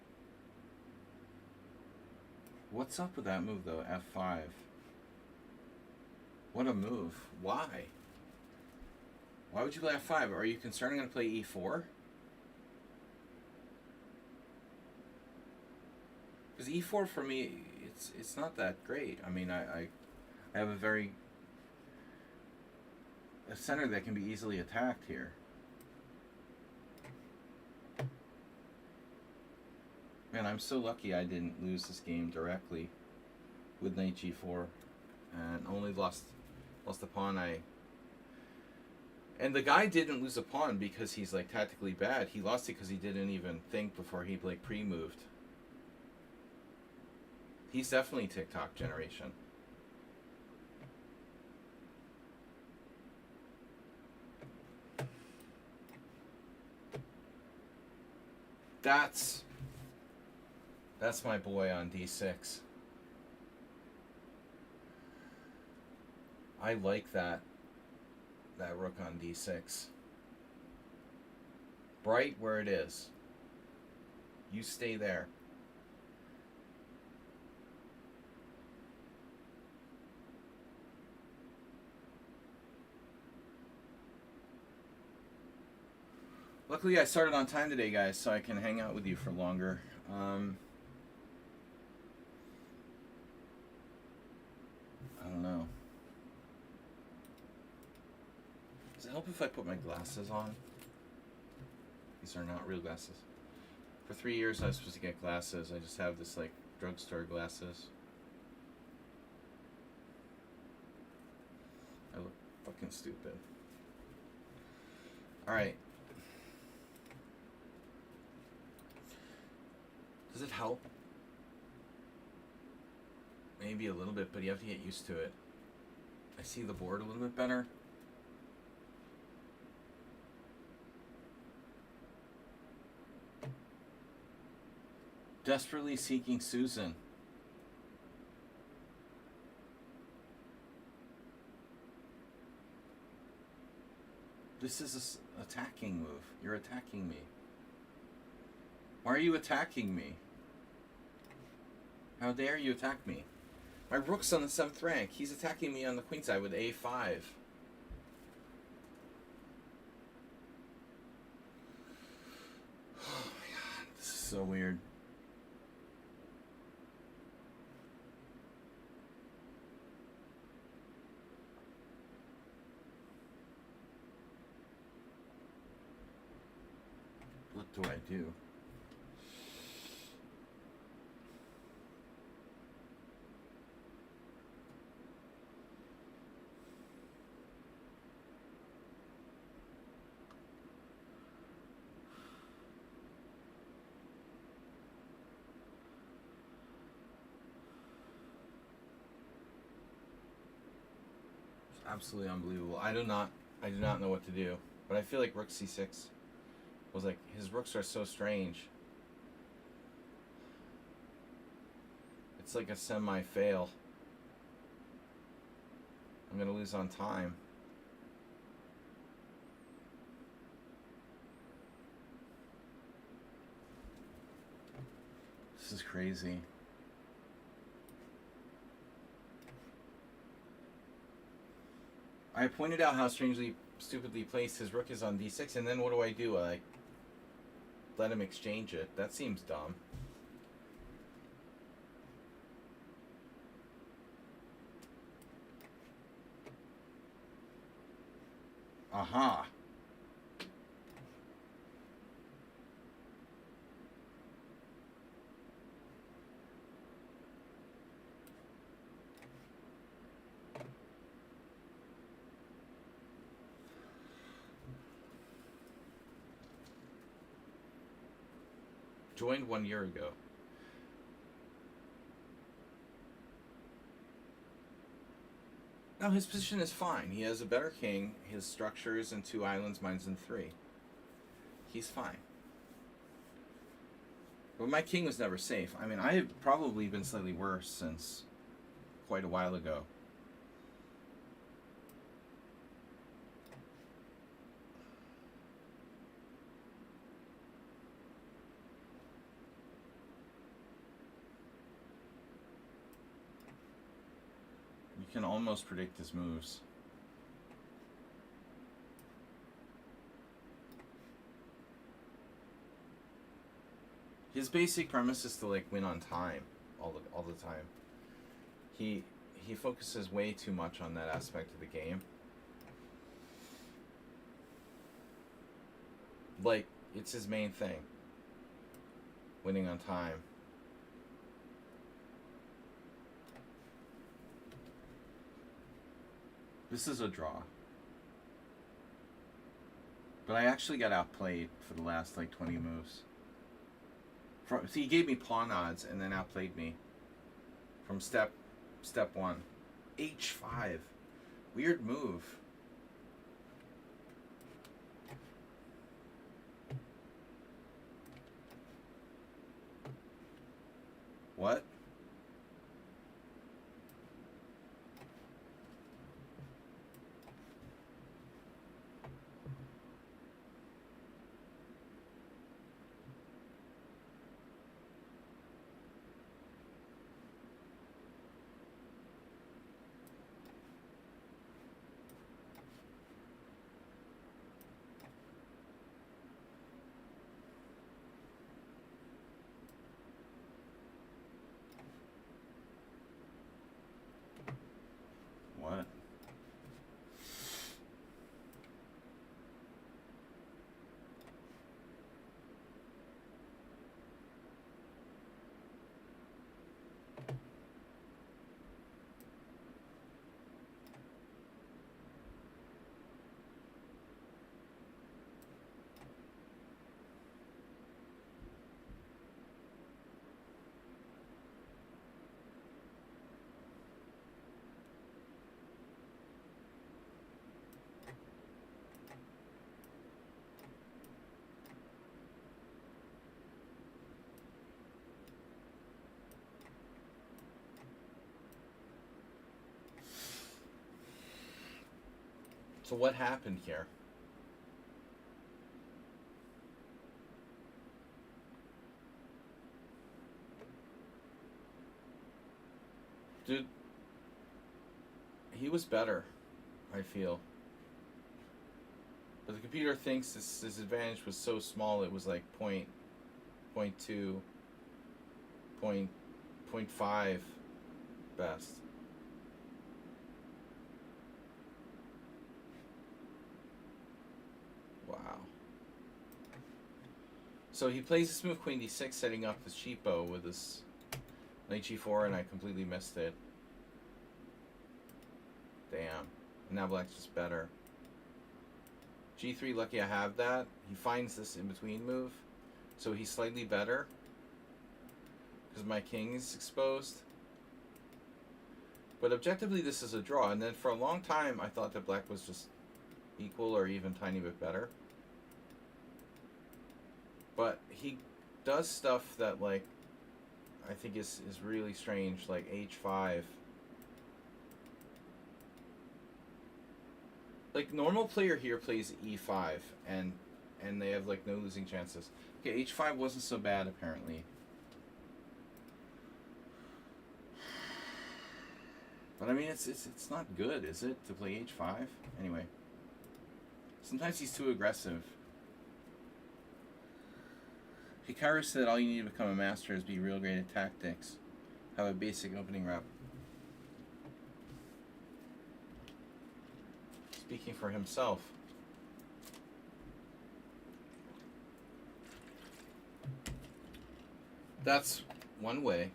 What's up with that move though? F5. What a move. Why? Why would you play F5? Are you concerned I'm going to play E4? Because E4 for me, it's not that great. I mean, I have a center that can be easily attacked here. Man, I'm so lucky I didn't lose this game directly with knight g4 and only lost the pawn. And the guy didn't lose a pawn because he's like tactically bad. He lost it because he didn't even think before he like pre-moved. He's definitely TikTok generation. That's my boy on d6. I like that rook on d6. Bright where it is. You stay there. Luckily I started on time today, guys, so I can hang out with you for longer. I don't know. Does it help if I put my glasses on? These are not real glasses. For 3 years I was supposed to get glasses. I just have this like drugstore glasses. I look fucking stupid. Alright. Does it help? Maybe a little bit, but you have to get used to it. I see the board a little bit better. Desperately seeking Susan. This is an attacking move. You're attacking me. Why are you attacking me? How dare you attack me? My rook's on the 7th rank. He's attacking me on the queen side with a5. Oh my god, this is so weird. do I do? Absolutely unbelievable. I do not know what to do. But I feel like rook c6 was like, his rooks are so strange. It's like a semi-fail. I'm gonna lose on time. This is crazy. I pointed out how stupidly placed his rook is on d6, and then what do? I let him exchange it. That seems dumb. Aha. Joined 1 year ago. No, his position is fine. He has a better king. His structure is in 2 islands, mine's in 3. He's fine. But my king was never safe. I mean, I have probably been slightly worse since quite a while ago. You can almost predict his moves. His basic premise is to like win on time all the time. He focuses way too much on that aspect of the game. Like, it's his main thing. Winning on time. This is a draw. But I actually got outplayed for the last like 20 moves. See, he gave me pawn odds and then outplayed me. From step 1. H5. Weird move. What? What? So what happened here? Dude, he was better, I feel. But the computer thinks this advantage was so small it was like point 2, point 5 best. Wow. So he plays this move queen d6, setting up his cheapo with his knight g4, and I completely missed it. Damn. Now black's just better. g3, lucky I have that. He finds this in-between move, so he's slightly better because my king is exposed. But objectively, this is a draw. And then for a long time, I thought that black was just equal or even tiny bit better. But he does stuff that, like, I think is really strange, like h5. Like, normal player here plays e5, and they have, like, no losing chances. Okay, h5 wasn't so bad, apparently. But, I mean, it's not good, is it, to play h5? Anyway. Sometimes he's too aggressive. Hikaru said all you need to become a master is be real great at tactics. Have a basic opening rep. Speaking for himself. That's one way.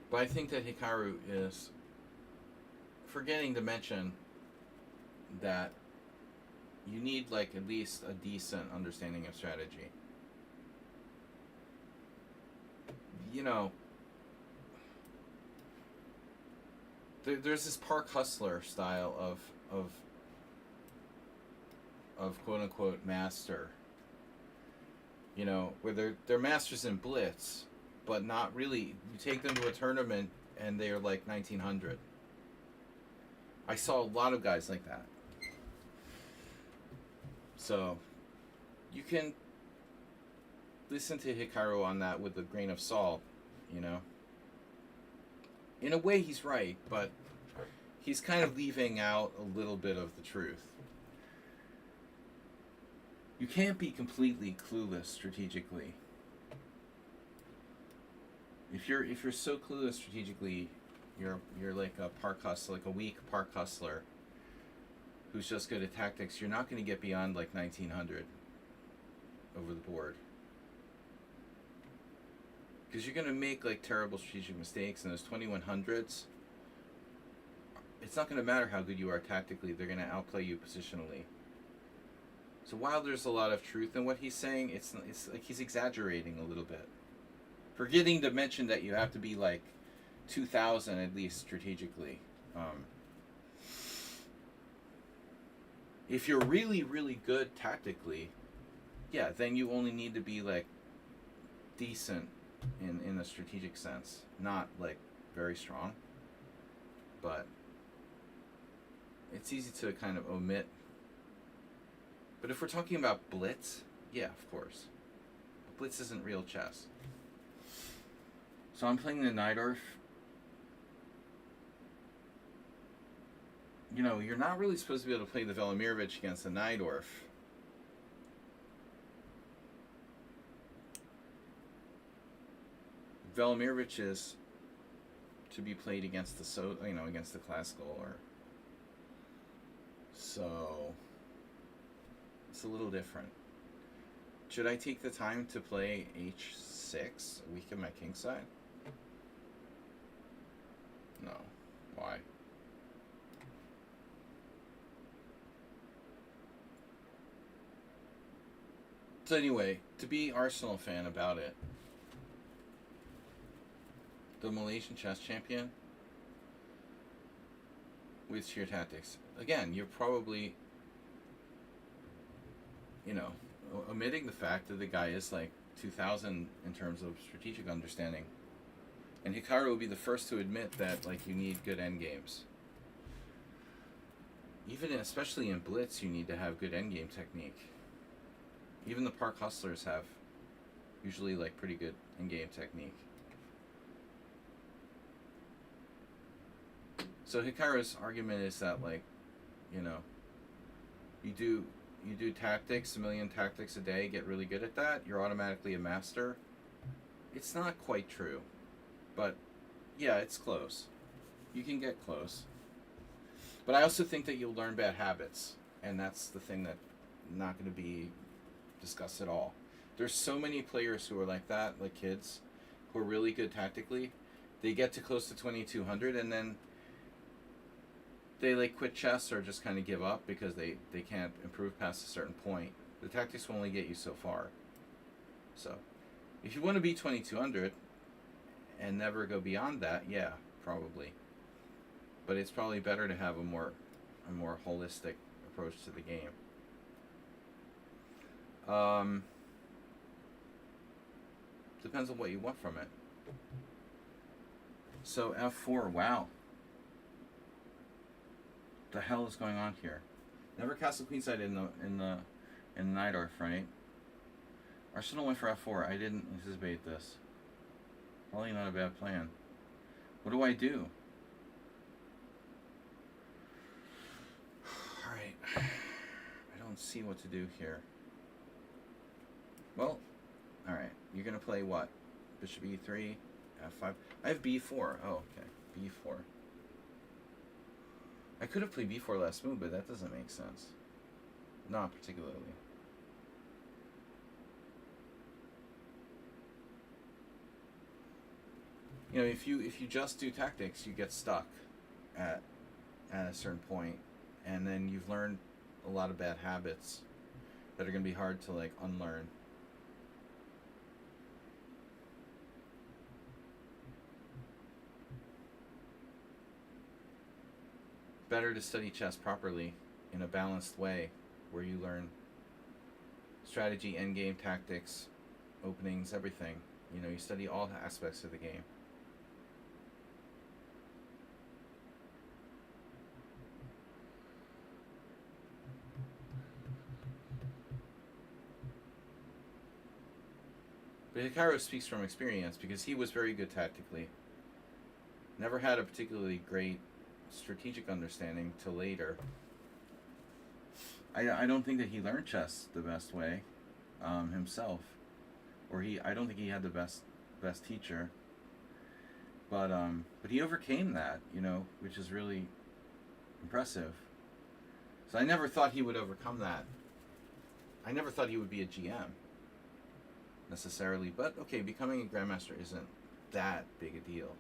But I think that Hikaru is forgetting to mention that you need, like, at least a decent understanding of strategy. You know, there's this park hustler style of quote unquote master. You know, where they're masters in Blitz, but not really. You take them to a tournament and they're like 1900. I saw a lot of guys like that. So, you can listen to Hikaru on that with a grain of salt, you know. In a way, he's right, but he's kind of leaving out a little bit of the truth. You can't be completely clueless strategically. If you're so clueless strategically, you're like a park hustler, like a weak park hustler who's just good at tactics. You're not going to get beyond like 1900 over the board. Because you're going to make like terrible strategic mistakes, and those 2100s, it's not going to matter how good you are tactically, they're going to outplay you positionally. So while there's a lot of truth in what he's saying, it's like he's exaggerating a little bit. Forgetting to mention that you have to be like 2000 at least strategically. If you're really, really good tactically, yeah, then you only need to be like decent in a strategic sense, not like very strong. But it's easy to kind of omit. But if we're talking about Blitz, yeah, of course. Blitz isn't real chess. So I'm playing the Najdorf. You know, you're not really supposed to be able to play the Velimirovich against the Najdorf. Velimirovich is to be played against the against the classical, or so it's a little different. Should I take the time to play h6, weaken my king side? No. Why? So anyway, to be Arsenal fan about it, the Malaysian chess champion with sheer tactics. Again, you're probably, omitting the fact that the guy is like 2000 in terms of strategic understanding. And Hikaru will be the first to admit that, like, you need good endgames. Especially in Blitz, you need to have good endgame technique. Even the park hustlers have usually, like, pretty good endgame technique. So Hikaru's argument is that, like, you do tactics, a million tactics a day, get really good at that, you're automatically a master. It's not quite true. But, yeah, it's close. You can get close. But I also think that you'll learn bad habits. And that's the thing that not going to be discussed at all. There's so many players who are like that, like kids, who are really good tactically. They get to close to 2200 and then they like quit chess or just kind of give up because they can't improve past a certain point. The tactics will only get you so far. So, if you want to be 2200 and never go beyond that, yeah, probably. But it's probably better to have a more holistic approach to the game. Depends on what you want from it. So F4, wow. The hell is going on here? Never castle queenside in the night orf, right? Arsenal went for F4. I didn't anticipate this. Probably not a bad plan. What do I do? Alright. I don't see what to do here. Well, alright. You're going to play what? Bishop E3, F5. I have B4. Oh, okay. B4. I could have played B4 last move, but that doesn't make sense. Not particularly. You know, if you just do tactics, you get stuck at a certain point, and then you've learned a lot of bad habits that are going to be hard to like unlearn. Better to study chess properly in a balanced way where you learn strategy, endgame, tactics, openings, everything. You know, you study all aspects of the game. But Hikaru speaks from experience because he was very good tactically. Never had a particularly great strategic understanding till later. I don't think that he learned chess the best way himself, or I don't think he had the best teacher. But he overcame that, you know, which is really impressive. So I never thought he would overcome that. I never thought he would be a GM necessarily, but okay, becoming a grandmaster isn't that big a deal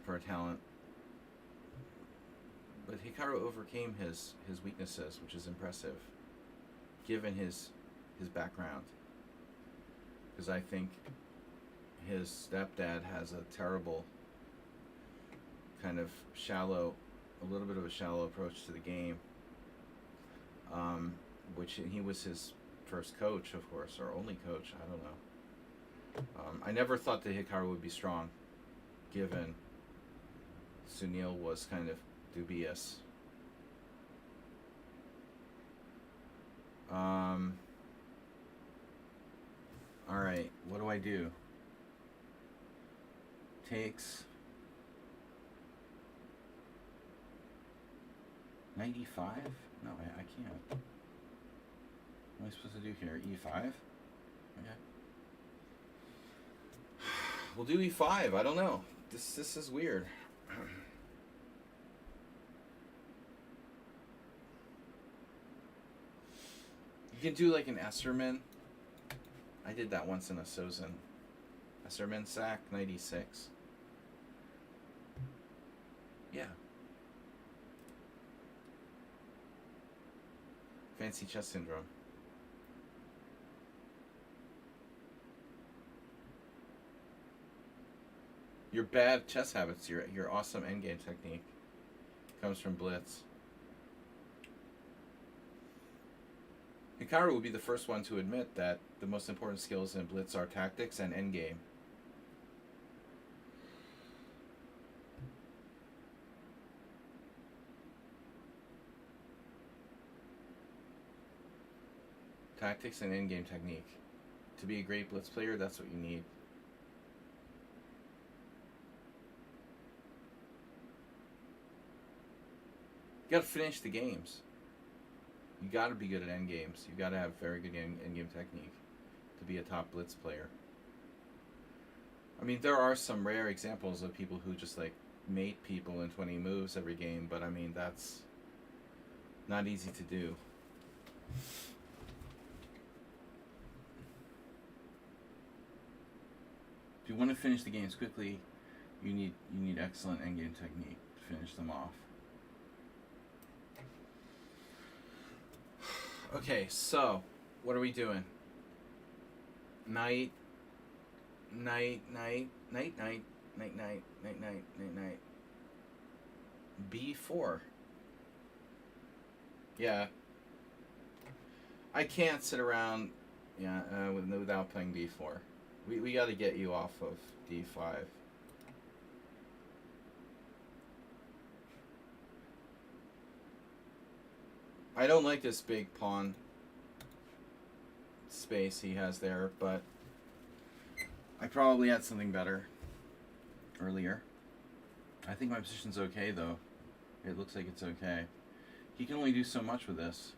for a talent. But Hikaru overcame his weaknesses, which is impressive, given his background. Because I think his stepdad has a terrible kind of a little bit of a shallow approach to the game, which he was his first coach, of course, or only coach, I don't know. I never thought that Hikaru would be strong, given Sunil was kind of dubious. Alright, what do I do? Takes 95? No, I can't. What am I supposed to do here? E5? Okay. We'll do E5. I don't know. This is weird. You can do like an Esserman. I did that once in a Sozin. Esserman sack 96. Yeah. Fancy chess syndrome. Your bad chess habits, your awesome endgame technique comes from Blitz. Hikaru will be the first one to admit that the most important skills in Blitz are tactics and endgame. Tactics and endgame technique. To be a great Blitz player, that's what you need. You gotta finish the games. You gotta be good at endgames. You gotta have very good endgame technique to be a top Blitz player. I mean, there are some rare examples of people who just like mate people in 20 moves every game, but I mean, that's Not easy to do. If you want to finish the games quickly, you need excellent endgame technique to finish them off. Okay, so what are we doing? Knight, knight, knight, knight, knight, knight, knight, knight, knight, knight, knight. B4. Yeah. I can't sit around, without playing D4. We got to get you off of D5. I don't like this big pawn space he has there, but I probably had something better earlier. I think my position's okay, though. It looks like it's okay. He can only do so much with this.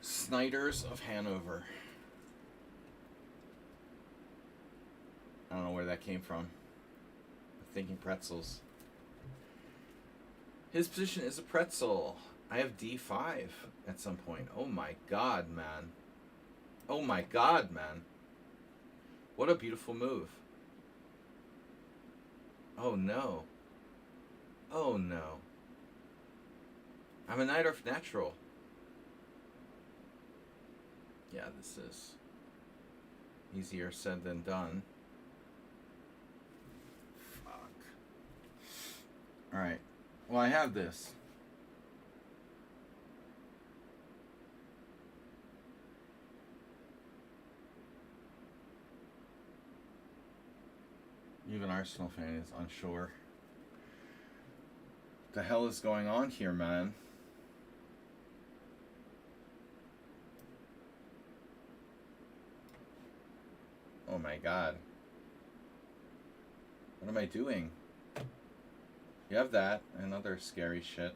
Snyder's of Hanover. I don't know where that came from. I'm thinking pretzels. His position is a pretzel. I have D5 at some point. Oh my god, man. Oh my god, man. What a beautiful move. Oh no. Oh no. I'm a knight of natural. Yeah, this is easier said than done. Fuck. Alright. Well, I have this. Even Arsenal fan is unsure. What the hell is going on here, man? Oh my god. What am I doing? You have that and other scary shit.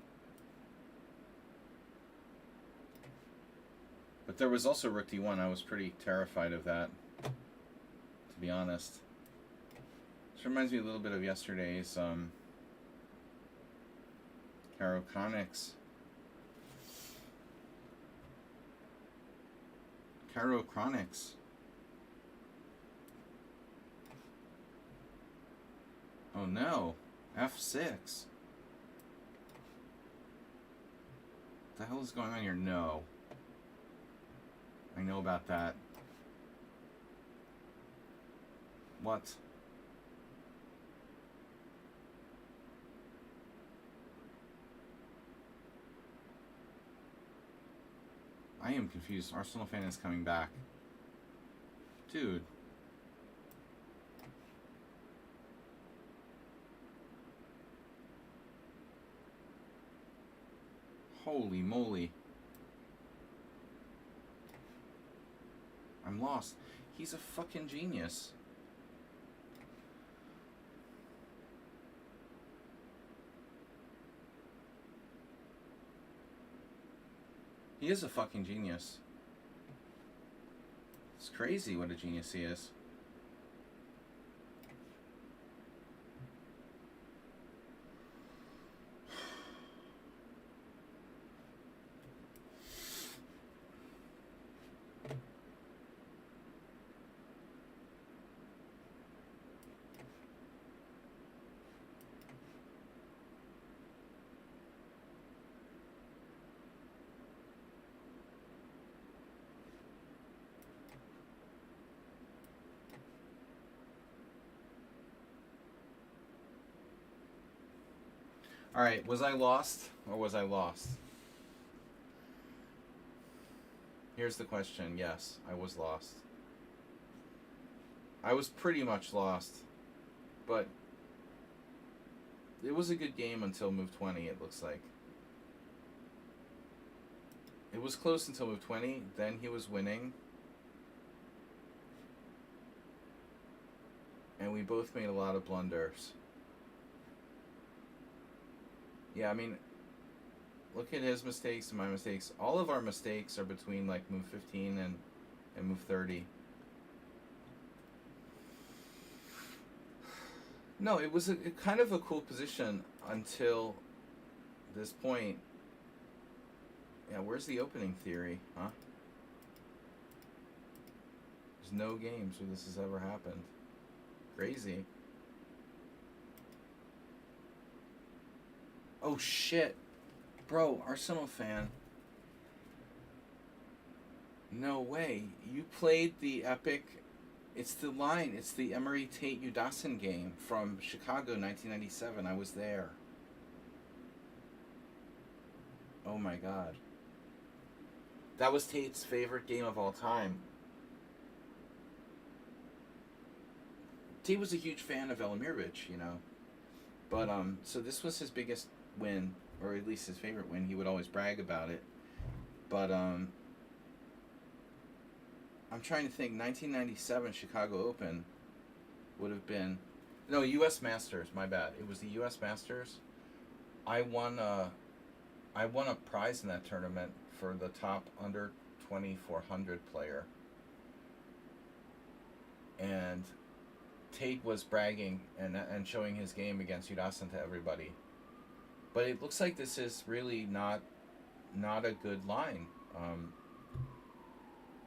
But there was also Rook D1. I was pretty terrified of that, to be honest. This reminds me a little bit of yesterday's Caro Chronics. Caro Chronics. Oh no. F6. What the hell is going on here? No. I know about that. What? I am confused. Arsenal fan is coming back. Dude. Holy moly. I'm lost. He's a fucking genius. He is a fucking genius. It's crazy what a genius he is. Alright, was I lost or was I lost? Here's the question. Yes, I was lost. I was pretty much lost. But it was a good game until move 20, it looks like. It was close until move 20, then he was winning. And we both made a lot of blunders. Yeah, I mean, Look at his mistakes and my mistakes. All of our mistakes are between like move 15 and move 30. No, it was a kind of a cool position until this point. Yeah, where's the opening theory, huh? There's no games where this has ever happened. Crazy. Oh shit. Bro, Arsenal fan. No way. You played the epic. It's the line. It's the Emery Tate Udassin game from Chicago 1997. I was there. Oh my god. That was Tate's favorite game of all time. Tate was a huge fan of Elimirovic, you know. But so this was his biggest win, or at least his favorite win. He would always brag about it. But I'm trying to think. 1997 Chicago Open would have been, no, U.S. Masters. My bad. It was the U.S. Masters. I won a prize in that tournament for the top under 2400 player, and Tate was bragging and showing his game against Udassin to everybody. But it looks like this is really not a good line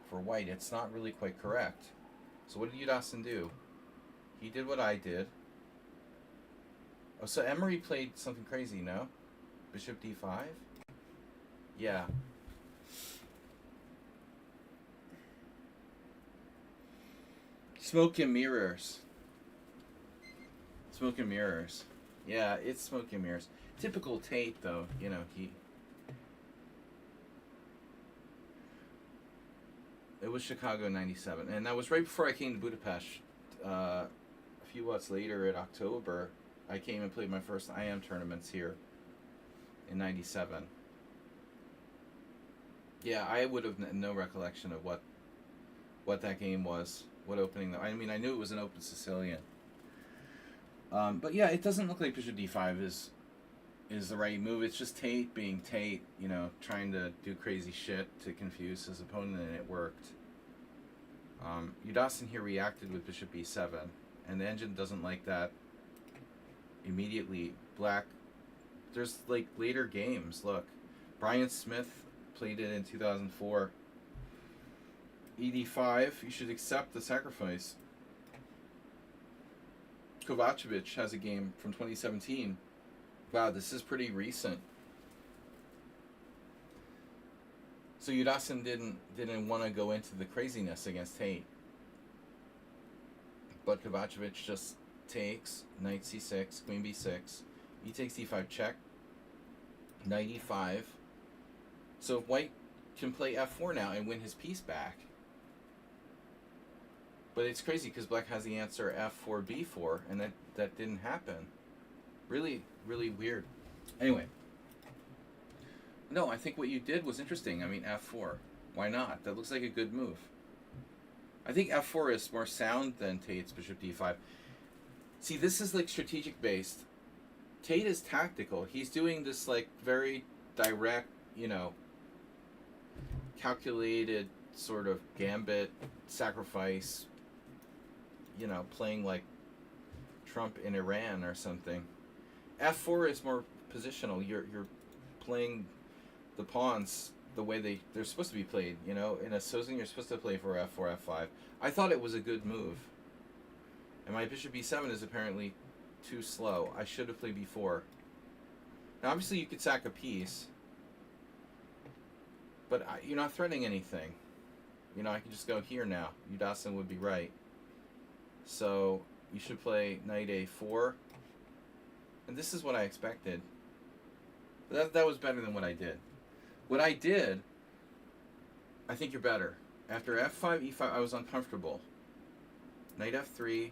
for white. It's not really quite correct. So what did Udassin do? He did what I did. Oh, so Emery played something crazy, no? Bishop d5? Yeah. Smoke and mirrors. Smoke and mirrors. Yeah, it's smoke and mirrors. Typical Tate, though. You know, it was Chicago 97. And that was right before I came to Budapest. A few months later in October, I came and played my first IM tournaments here in 97. Yeah, I would have no recollection of what that game was. What opening? I mean, I knew it was an open Sicilian. But yeah, it doesn't look like Bishop d5 is the right move. It's just Tate being Tate, you know, trying to do crazy shit to confuse his opponent, and it worked. Udassin here reacted with Bishop e7, and the engine doesn't like that. Immediately, black. There's like later games. Look, Brian Smith played it in 2004. ED5, you should accept the sacrifice. Kovacevic has a game from 2017. Wow, this is pretty recent. So Udassin didn't want to go into the craziness against Tate. But Kovacevic just takes knight c6, queen b6, e takes d5 check, knight e5. So white can play f4 now and win his piece back. But it's crazy because black has the answer f4, b4, and that didn't happen. Really, really weird. Anyway. No, I think what you did was interesting. I mean, f4. Why not? That looks like a good move. I think f4 is more sound than Tate's bishop d5. See, this is like strategic based. Tate is tactical. He's doing this like very direct, you know, calculated sort of gambit, sacrifice, you know, playing like Trump in Iran or something. F4 is more positional. You're playing the pawns the way they're supposed to be played, you know. In a Sozin, you're supposed to play for f4, f5. I thought it was a good move. And my bishop e7 is apparently too slow. I should have played b4. Now, obviously, you could sack a piece. But you're not threatening anything. You know, I can just go here now. Udassin would be right. So, you should play knight a4. And this is what I expected. But that was better than what I did. What I did, I think you're better. After f5, e5, I was uncomfortable. Knight f3,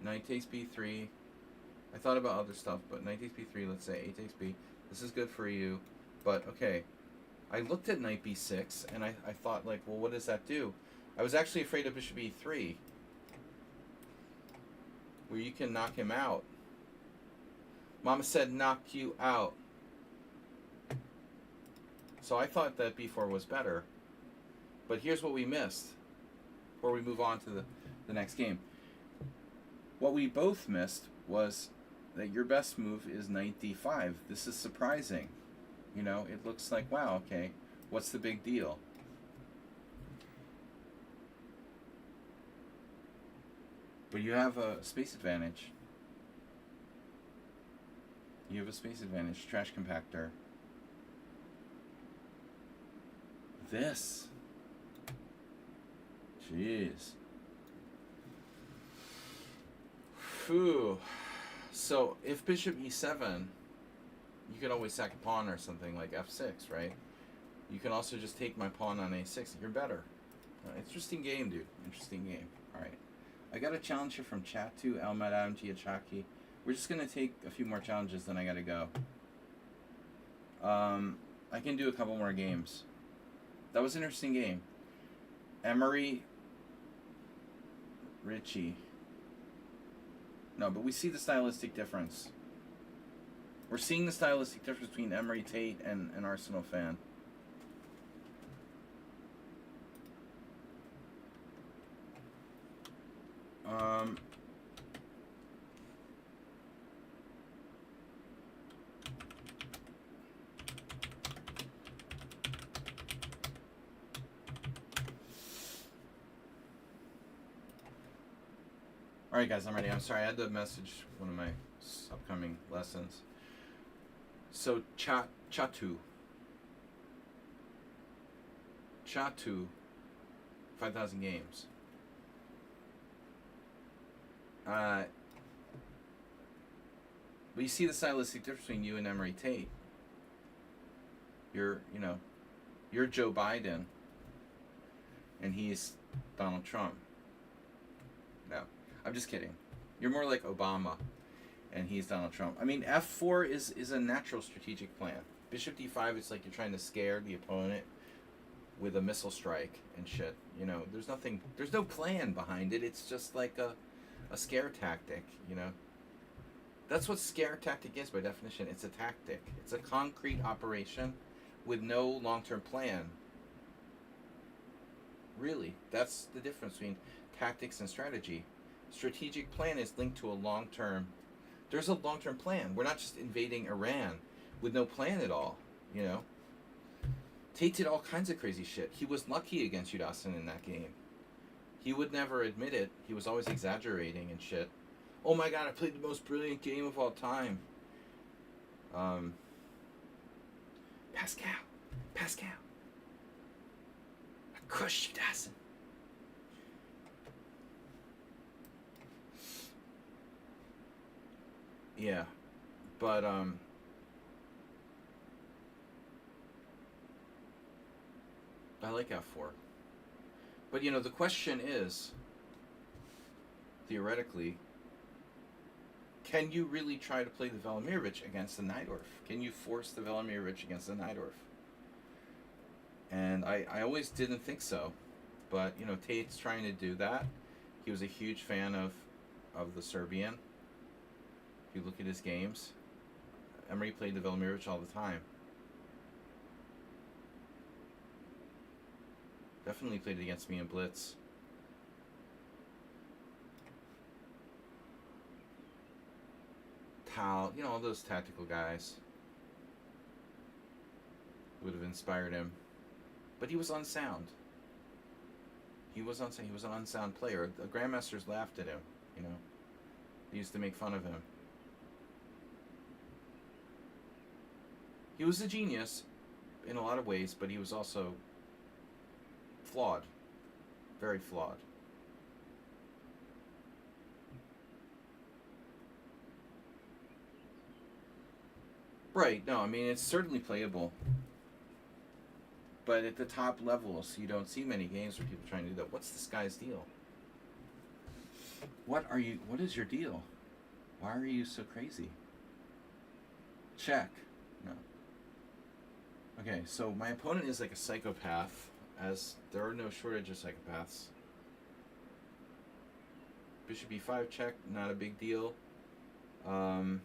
knight takes b3. I thought about other stuff, but knight takes b3, let's say, a takes b. This is good for you. But, okay, I looked at knight b6, and I thought, like, well, what does that do? I was actually afraid of bishop e3, where you can knock him out. Mama said knock you out. So I thought that b4 was better. But here's what we missed before we move on to the next game. What we both missed was that your best move is knight d5. This is surprising. You know, it looks like, wow, okay, what's the big deal? But you have a space advantage. You have a space advantage. Trash compactor. This. Jeez. Phew. So if bishop e7, you could always sack a pawn or something like f6, right? You can also just take my pawn on a6. You're better. Interesting game, dude. Interesting game. All right. I got a challenge here from chat too, El Madame Giachaki. We're just going to take a few more challenges, then I got to go. I can do a couple more games. That was an interesting game. Emery, Richie. No, but we see the stylistic difference. We're seeing the stylistic difference between Emery Tate and an Arsenal fan. Alright guys, I'm ready. I'm sorry, I had to message one of my upcoming lessons. So, Chatu, 5,000 games. But you see the stylistic difference between you and Emery Tate. You're Joe Biden, and he's Donald Trump. No, I'm just kidding. You're more like Obama, and he's Donald Trump. I mean, f4 is a natural strategic plan. Bishop d5, it's like you're trying to scare the opponent with a missile strike and shit. You know, there's no plan behind it. It's just like a scare tactic, you know. That's what scare tactic is by definition. It's a tactic. It's a concrete operation with no long-term plan. Really, that's the difference between tactics and strategy. Strategic plan is linked to a long-term. There's a long-term plan. We're not just invading Iran with no plan at all, you know. Tate did all kinds of crazy shit. He was lucky against Yudasin in that game. He would never admit it. He was always exaggerating and shit. Oh my god, I played the most brilliant game of all time. Pascal. I crushed you, Dawson. Yeah, but I like f4. But you know, the question is, theoretically, can you really try to play the Velimirovich against the Najdorf? Can you force the Velimirovich against the Najdorf? And I always didn't think so. But, you know, Tate's trying to do that. He was a huge fan of the Serbian. If you look at his games, Emery played the Velimirovich all the time. Definitely played it against me in Blitz. Tal, you know, all those tactical guys would have inspired him. But he was unsound. He was an unsound player. The grandmasters laughed at him, you know. They used to make fun of him. He was a genius in a lot of ways, but he was also flawed. Very flawed. Right, no, I mean, it's certainly playable. But at the top levels, you don't see many games where people are trying to do that. What's this guy's deal? What is your deal? Why are you so crazy? Check. No. Okay, so my opponent is like a psychopath, as there are no shortage of psychopaths. Bishop e5 check, not a big deal. Pawn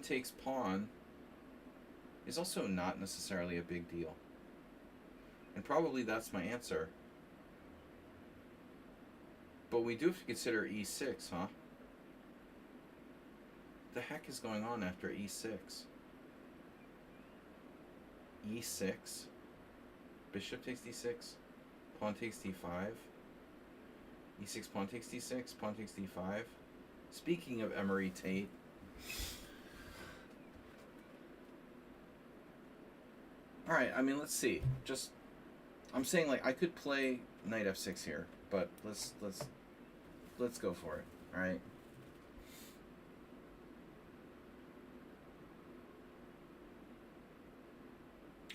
takes pawn. is also not necessarily a big deal. And probably that's my answer. But we do have to consider e6, huh? The heck is going on after e6? e6. Bishop takes d6. Pawn takes d5. e6, pawn takes d6. Pawn takes d5. Speaking of Emery Tate, all right. I mean, let's see. Just, I'm saying like I could play knight f6 here, but let's go for it. All right.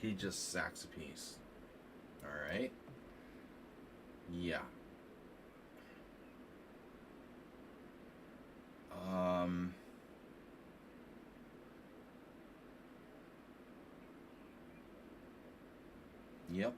He just sacks a piece. All right. Yeah. Yep.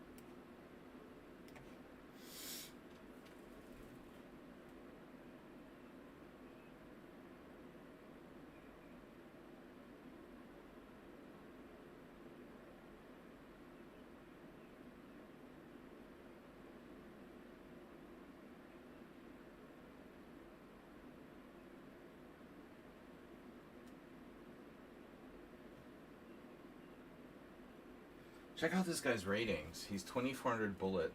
Check out this guy's ratings. He's 2400 bullet,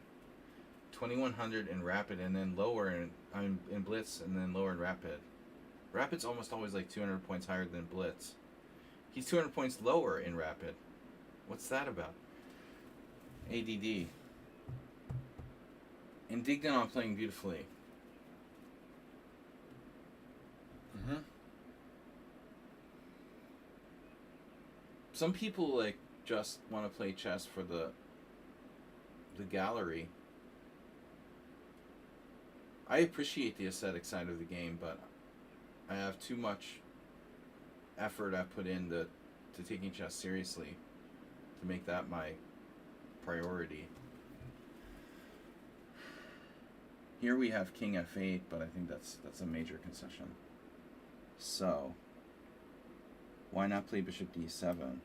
2100 in rapid, and then lower in blitz, and then lower in rapid. Rapid's almost always like 200 points higher than blitz. He's 200 points lower in rapid. What's that about? ADD. Indignant on playing beautifully. Some people like just want to play chess for the gallery. I appreciate the aesthetic side of the game, but I have too much effort I've put into taking chess seriously to make that my priority. Here we have king f8, but I think that's a major concession. So why not play bishop d7?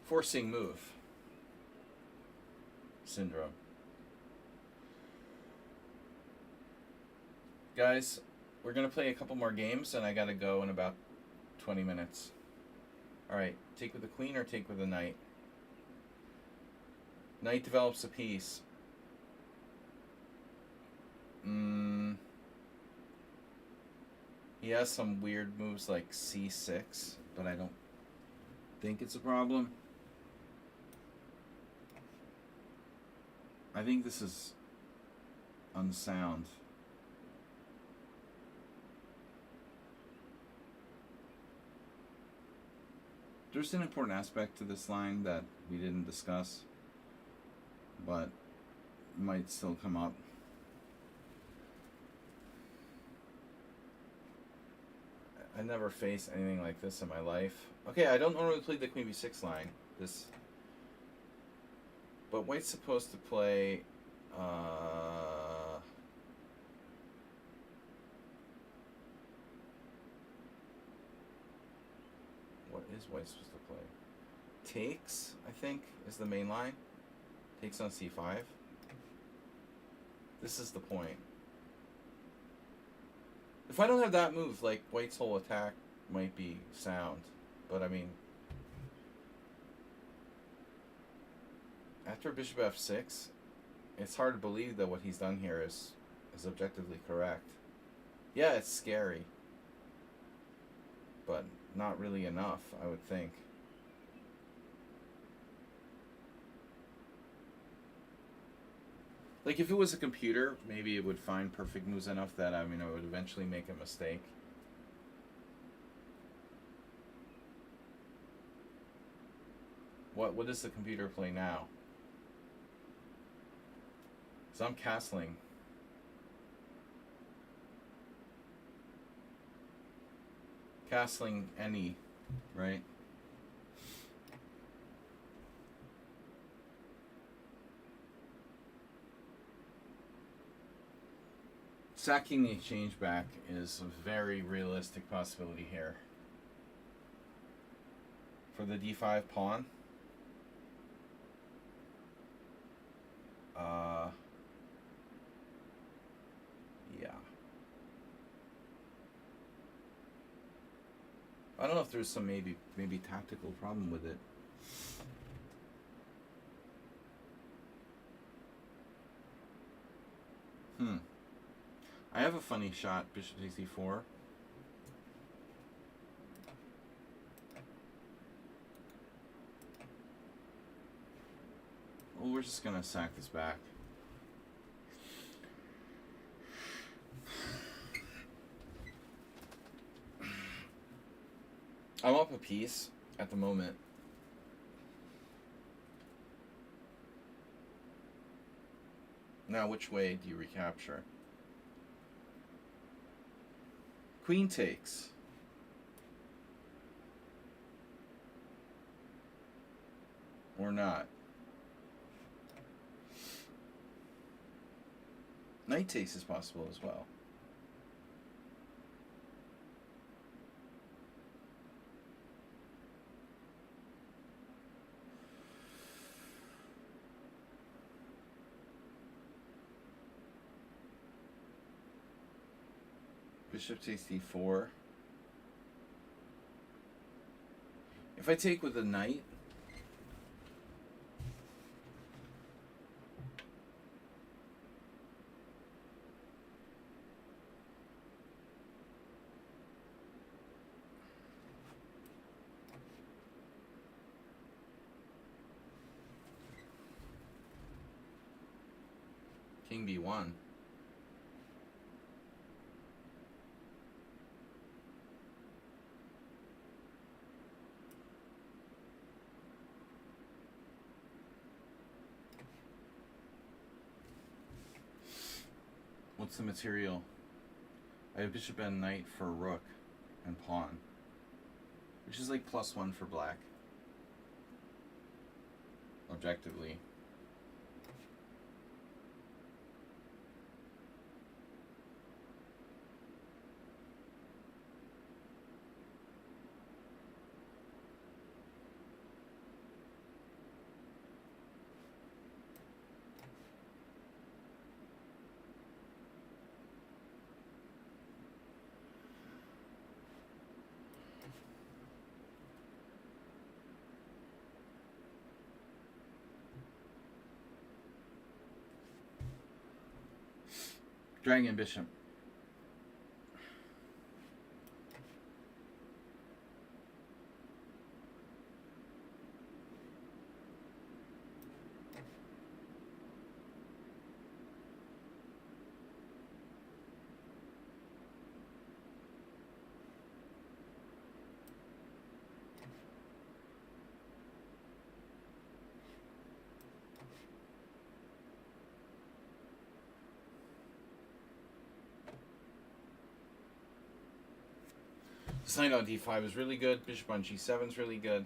Forcing move syndrome. Guys, we're going to play a couple more games, and I got to go in about 20 minutes. All right, take with the queen or take with the knight? Knight develops a piece. He has some weird moves like c6, but I don't think it's a problem. I think this is unsound. There's an important aspect to this line that we didn't discuss, but might still come up. I never faced anything like this in my life. Okay, I don't normally play the queen b6 line. But white's supposed to play what is white supposed to play? Takes, I think, is the main line. Takes on c5. This is the point. If I don't have that move, like, white's whole attack might be sound. But, I mean, after bishop f6, it's hard to believe that what he's done here is objectively correct. Yeah, it's scary. But not really enough, I would think. Like, if it was a computer, maybe it would find perfect moves enough that, I mean, I would eventually make a mistake. What does the computer play now? So I'm castling. Castling any, right? Sacking the exchange back is a very realistic possibility here. For the d5 pawn, yeah. I don't know if there's some maybe tactical problem with it. I have a funny shot, bishop takes e4. Well, we're just gonna sack this back. I'm up a piece at the moment. Now, which way do you recapture? Queen takes. Or not. Knight takes is possible as well. Bishop takes d4. If I take with a knight, king b1. What's the material? I have bishop and knight for rook and pawn, which is like +1 for black, objectively. Dragon bishop. This knight on d5 is really good. Bishop on g7 is really good.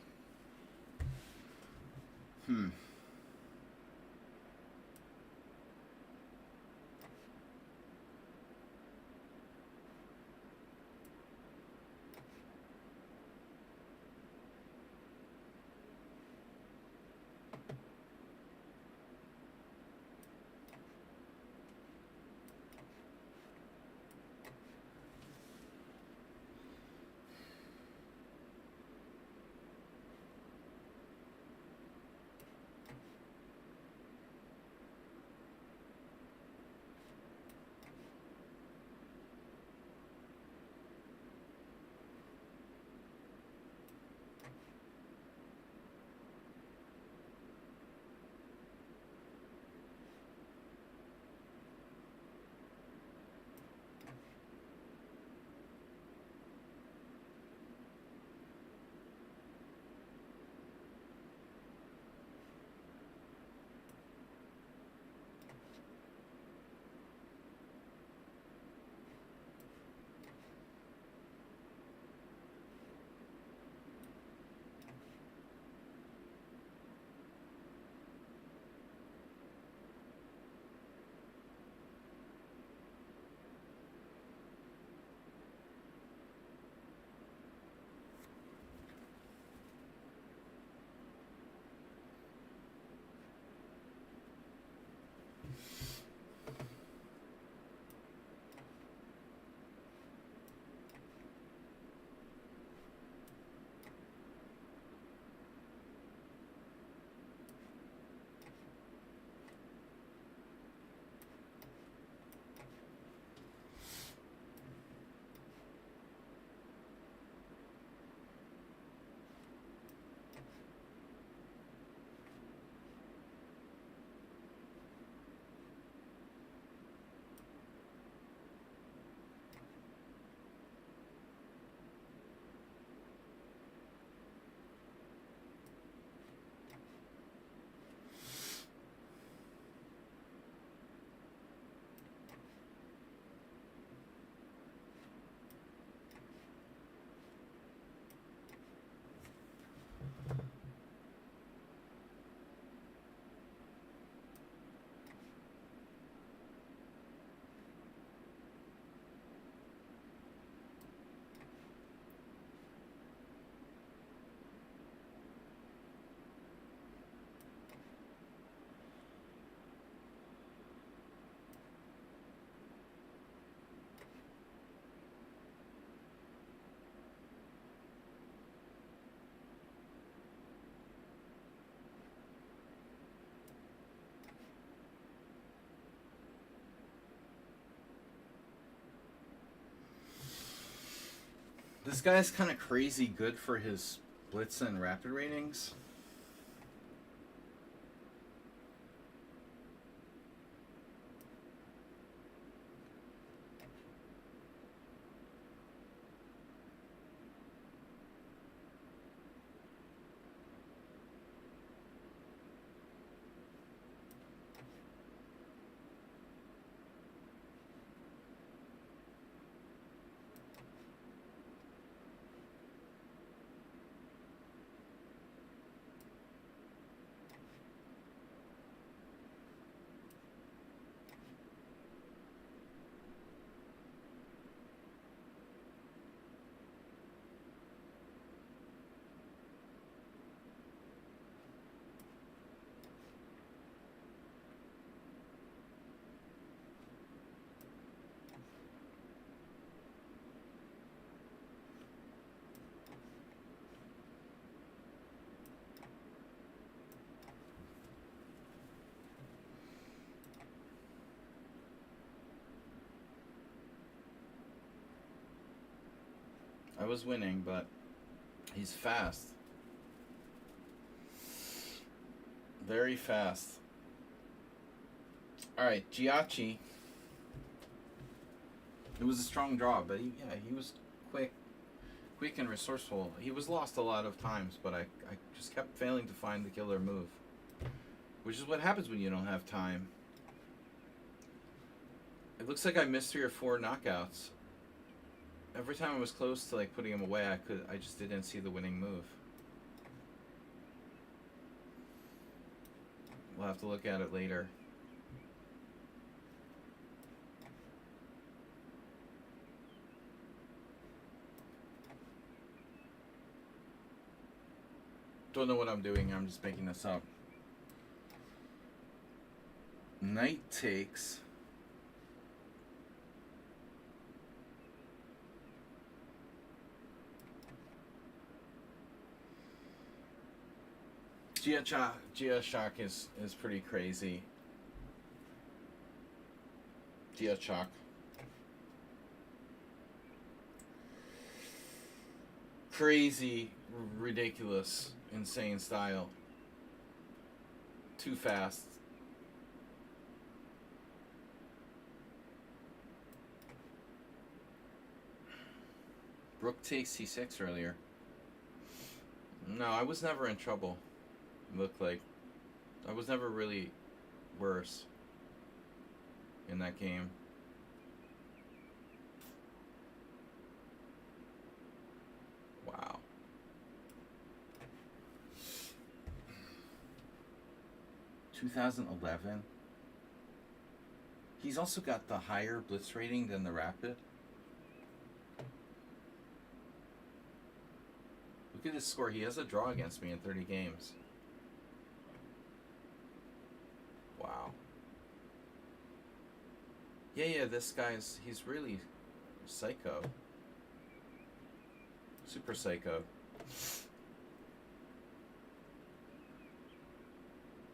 This guy's kind of crazy good for his blitz and rapid ratings. I was winning, but he's fast. Very fast. Alright, Giachi. It was a strong draw, but he was quick and resourceful. He was lost a lot of times, but I just kept failing to find the killer move. Which is what happens when you don't have time. It looks like I missed 3 or 4 knockouts. Every time I was close to like putting him away, I just didn't see the winning move. We'll have to look at it later. Don't know what I'm doing, I'm just making this up. Knight takes. Gia-Shock is pretty crazy. Gia-Shock. Crazy, ridiculous, insane style. Too fast. Rook takes c6 earlier. No, I was never in trouble. Looked like I was never really worse in that game. Wow. (2011). He's also got the higher blitz rating than the rapid. Look at his score. He has a draw against me in 30 games. Wow. Yeah, this guy's, he's really psycho. Super psycho.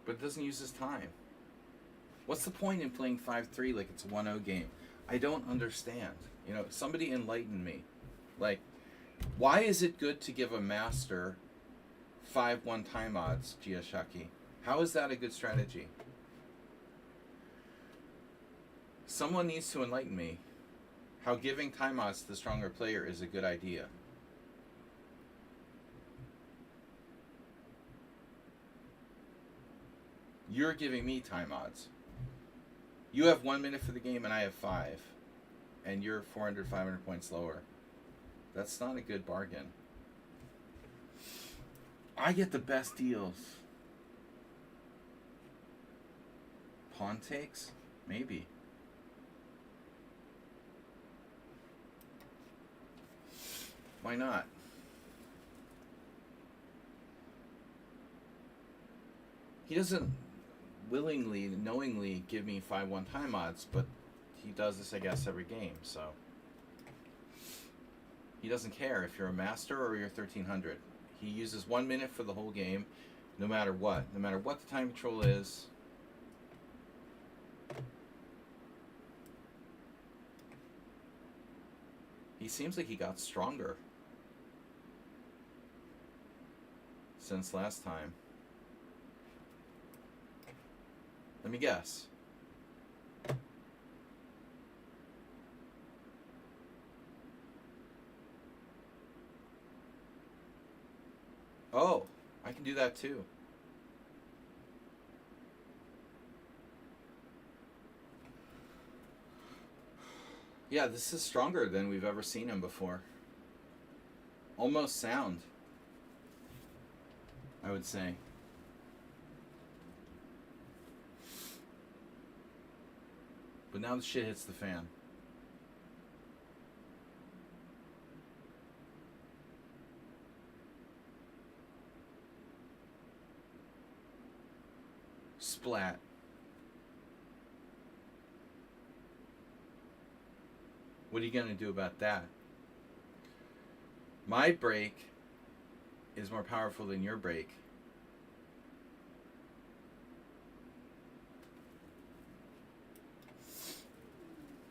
But doesn't use his time. What's the point in playing 5-3 like it's a 1-0 game? I don't understand. You know, somebody enlighten me. Like, why is it good to give a master 5-1 time odds, Giashaki? How is that a good strategy? Someone needs to enlighten me how giving time odds to the stronger player is a good idea. You're giving me time odds. You have 1 minute for the game and I have 5. And you're 400, 500 points lower. That's not a good bargain. I get the best deals. Pawn takes? Maybe. Why not? He doesn't willingly, knowingly give me 5-1 time odds, but he does this, I guess, every game, so. He doesn't care if you're a master or you're 1300. He uses 1 minute for the whole game, no matter what. No matter what the time control is. He seems like he got stronger since last time. Let me guess. Oh, I can do that too. Yeah, this is stronger than we've ever seen him before. Almost sound, I would say. But now the shit hits the fan. Splat. What are you going to do about that? My break is more powerful than your break.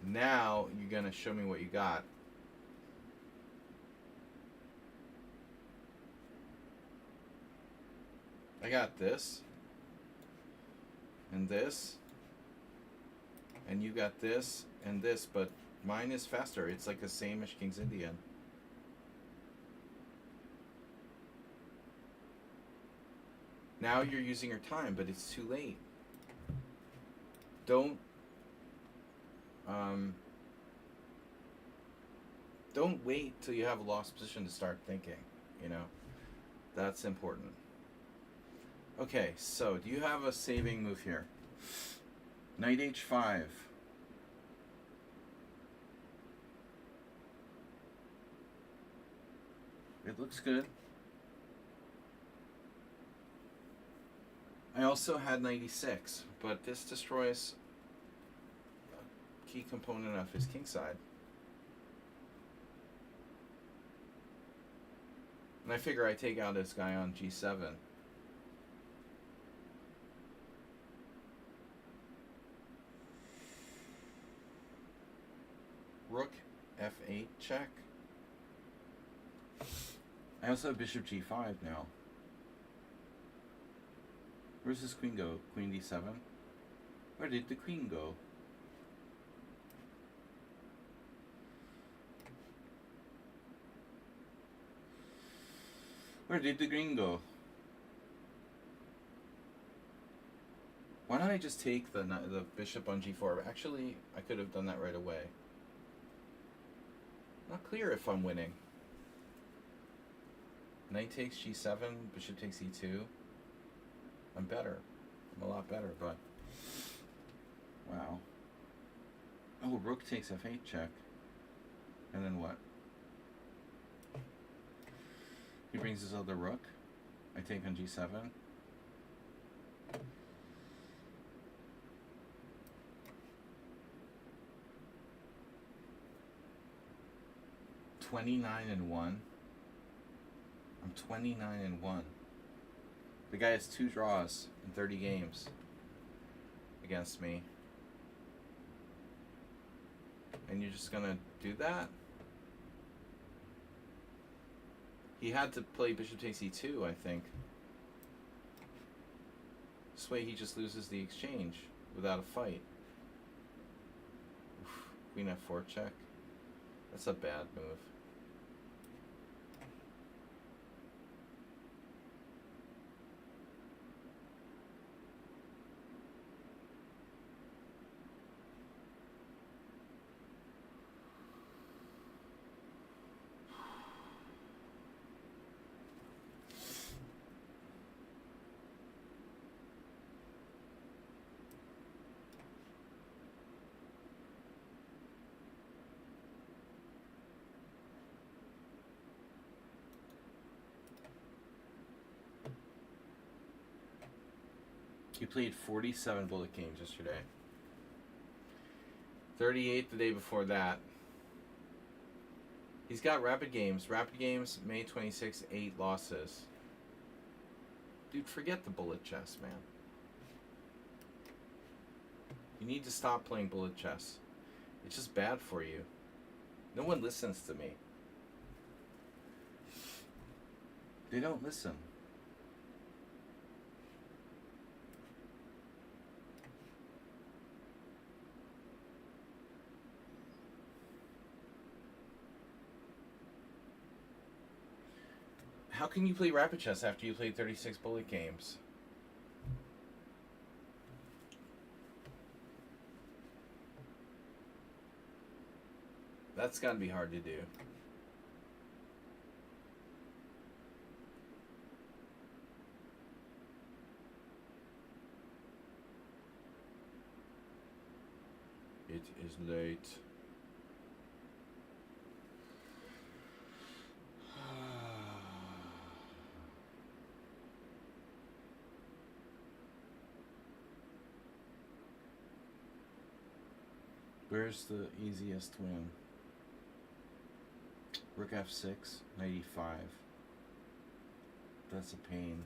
Now you're going to show me what you got. I got this. And this. And you got this and this, but mine is faster. It's like the same as King's Indian. Now you're using your time, but it's too late. Don't wait till you have a lost position to start thinking, you know. That's important. Okay, so do you have a saving move here? Knight h5. It looks good. I also had knight e6, but this destroys a key component of his kingside. And I figure I take out this guy on g7. Rook f8 check. I also have bishop g5 now. Where's this queen go? Queen d7? Where did the queen go? Where did the green go? Why don't I just take the bishop on g4? Actually, I could have done that right away. Not clear if I'm winning. Knight takes g7, bishop takes e2. I'm better. I'm a lot better, but... Wow. Oh, rook takes f8 check. And then what? He brings his other rook. I take on g7. (29-1). I'm 29-1. The guy has 2 draws in 30 games against me. And you're just gonna do that? He had to play bishop takes e2, I think. This way he just loses the exchange without a fight. Oof, queen f4 check. That's a bad move. He played 47 bullet games yesterday. 38 the day before that. He's got rapid games. Rapid games, May 26, 8 losses. Dude, forget the bullet chess, man. You need to stop playing bullet chess. It's just bad for you. No one listens to me. They don't listen. How can you play rapid chess after you played 36 bullet games? That's got to be hard to do. It is late. Where's the easiest win? Rook f6, 95. That's a pain.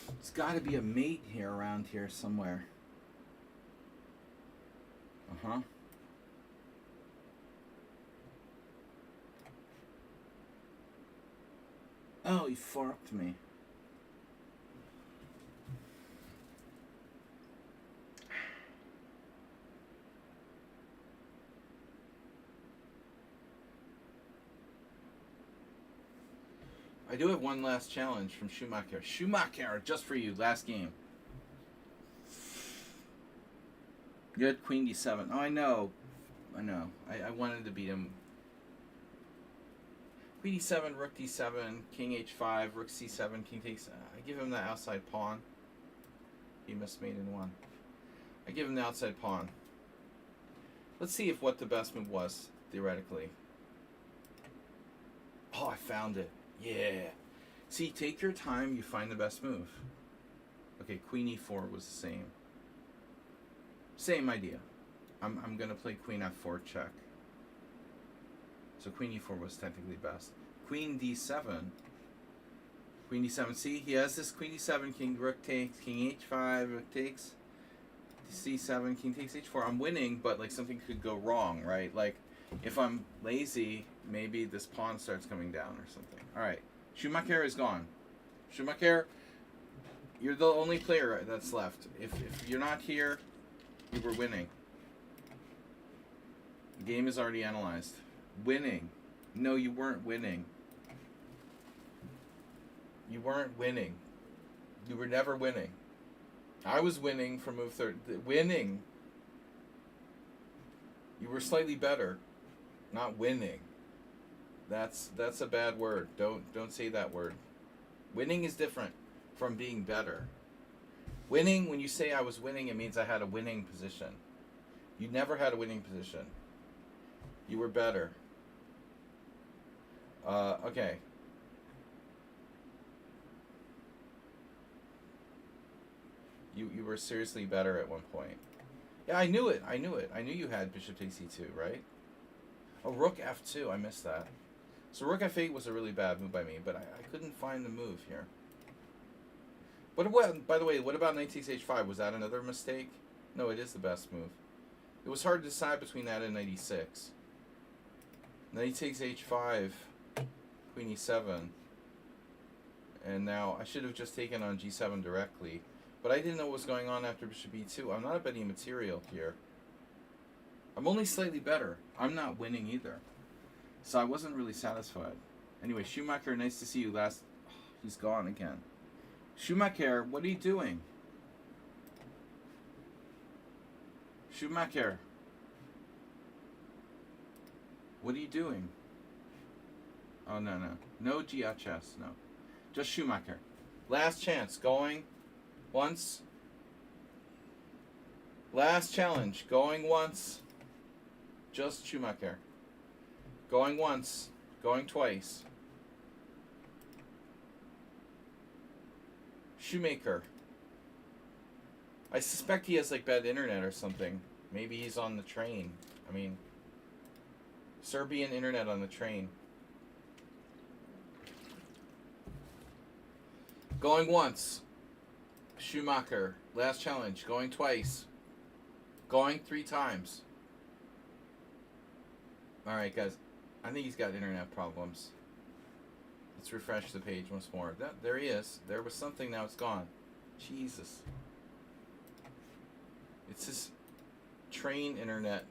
There's got to be a mate here around here somewhere. Uh-huh. Oh, he forked me. I do have one last challenge from Schumacher. Schumacher, just for you, last game. Good, Queen d7. Oh, I know. I wanted to beat him. Queen d7, Rook d7, King h5, Rook c7, King takes... I give him the outside pawn. He missed mate in one. I give him the outside pawn. Let's see if what the best move was, theoretically. Oh, I found it. Yeah. See, take your time, you find the best move. Okay, Queen e4 was the same. Same idea. I'm going to play Queen f4 check. So Queen e4 was technically best. Queen d7. Queen d7. See, he has this Queen d7, King Rook takes, King h5, Rook takes, c7, King takes h4. I'm winning, but like something could go wrong, right? Like if I'm lazy, maybe this pawn starts coming down or something. All right, Schumacher is gone. Schumacher, you're the only player that's left. If you're not here, you were winning. The game is already analyzed. Winning. No, you weren't winning. You weren't winning. You were never winning. I was winning from move 30. Winning. You were slightly better, not winning. That's a bad word. Don't say that word. Winning is different from being better. Winning, when you say I was winning, it means I had a winning position. You never had a winning position. You were better. Okay. You were seriously better at one point. Yeah, I knew it. I knew you had bishop takes e2, right? Oh, rook f2. I missed that. So rook f8 was a really bad move by me, but I couldn't find the move here. What? By the way, what about knight takes h5? Was that another mistake? No, it is the best move. It was hard to decide between that and knight e6. Knight takes h5, queen e7. And now I should have just taken on g7 directly. But I didn't know what was going on after bishop e2. I'm not a betting material here. I'm only slightly better. I'm not winning either. So I wasn't really satisfied. Anyway, Schumacher, nice to see you last... Oh, he's gone again. Schumacher, what are you doing? Schumacher. What are you doing? Oh, no. No GHS, no. Just Schumacher. Last chance. Going once. Last challenge. Going once. Just Schumacher. Going once. Going twice. Shoemaker. I suspect he has like bad internet or something. Maybe he's on the train. I mean, Serbian internet on the train. Going once. Schumacher. Last challenge. Going twice. Going 3 times. Alright, guys. I think he's got internet problems. Let's refresh the page once more. There he is. There was something, now it's gone. Jesus. It's this train internet.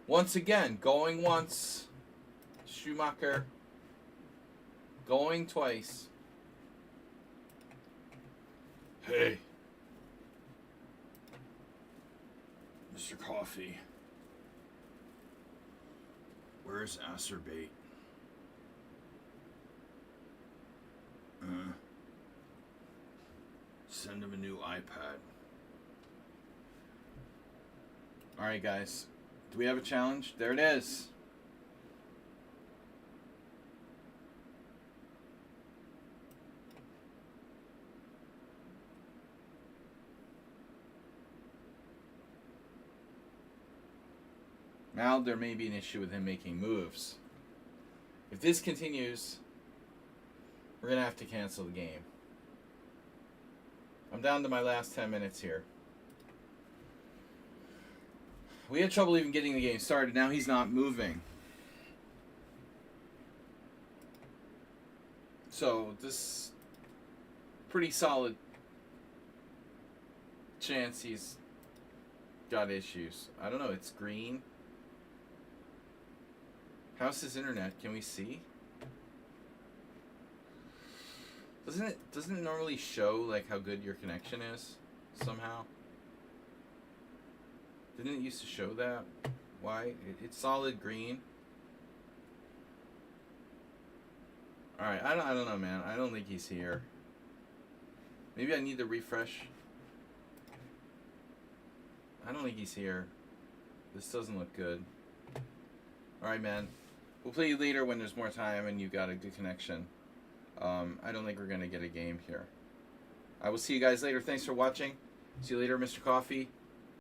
Once again, going once. Schumacher. Going twice. Hey. Mr. Coffee. Where's Acerbate? Send him a new iPad. Alright, guys. Do we have a challenge? There it is. Now there may be an issue with him making moves. If this continues, we're going to have to cancel the game. I'm down to my last 10 minutes here. We had trouble even getting the game started. Now he's not moving. So this pretty solid chance he's got issues. I don't know. It's green. How's his internet? Can we see? Doesn't it normally show like how good your connection is somehow? Didn't it used to show that? Why? It's solid green. Alright, I don't know, man. I don't think he's here. Maybe I need to refresh. I don't think he's here. This doesn't look good. Alright, man. We'll play you later when there's more time and you got a good connection. I don't think we're going to get a game here. I will see you guys later. Thanks for watching. See you later, Mr. Coffee.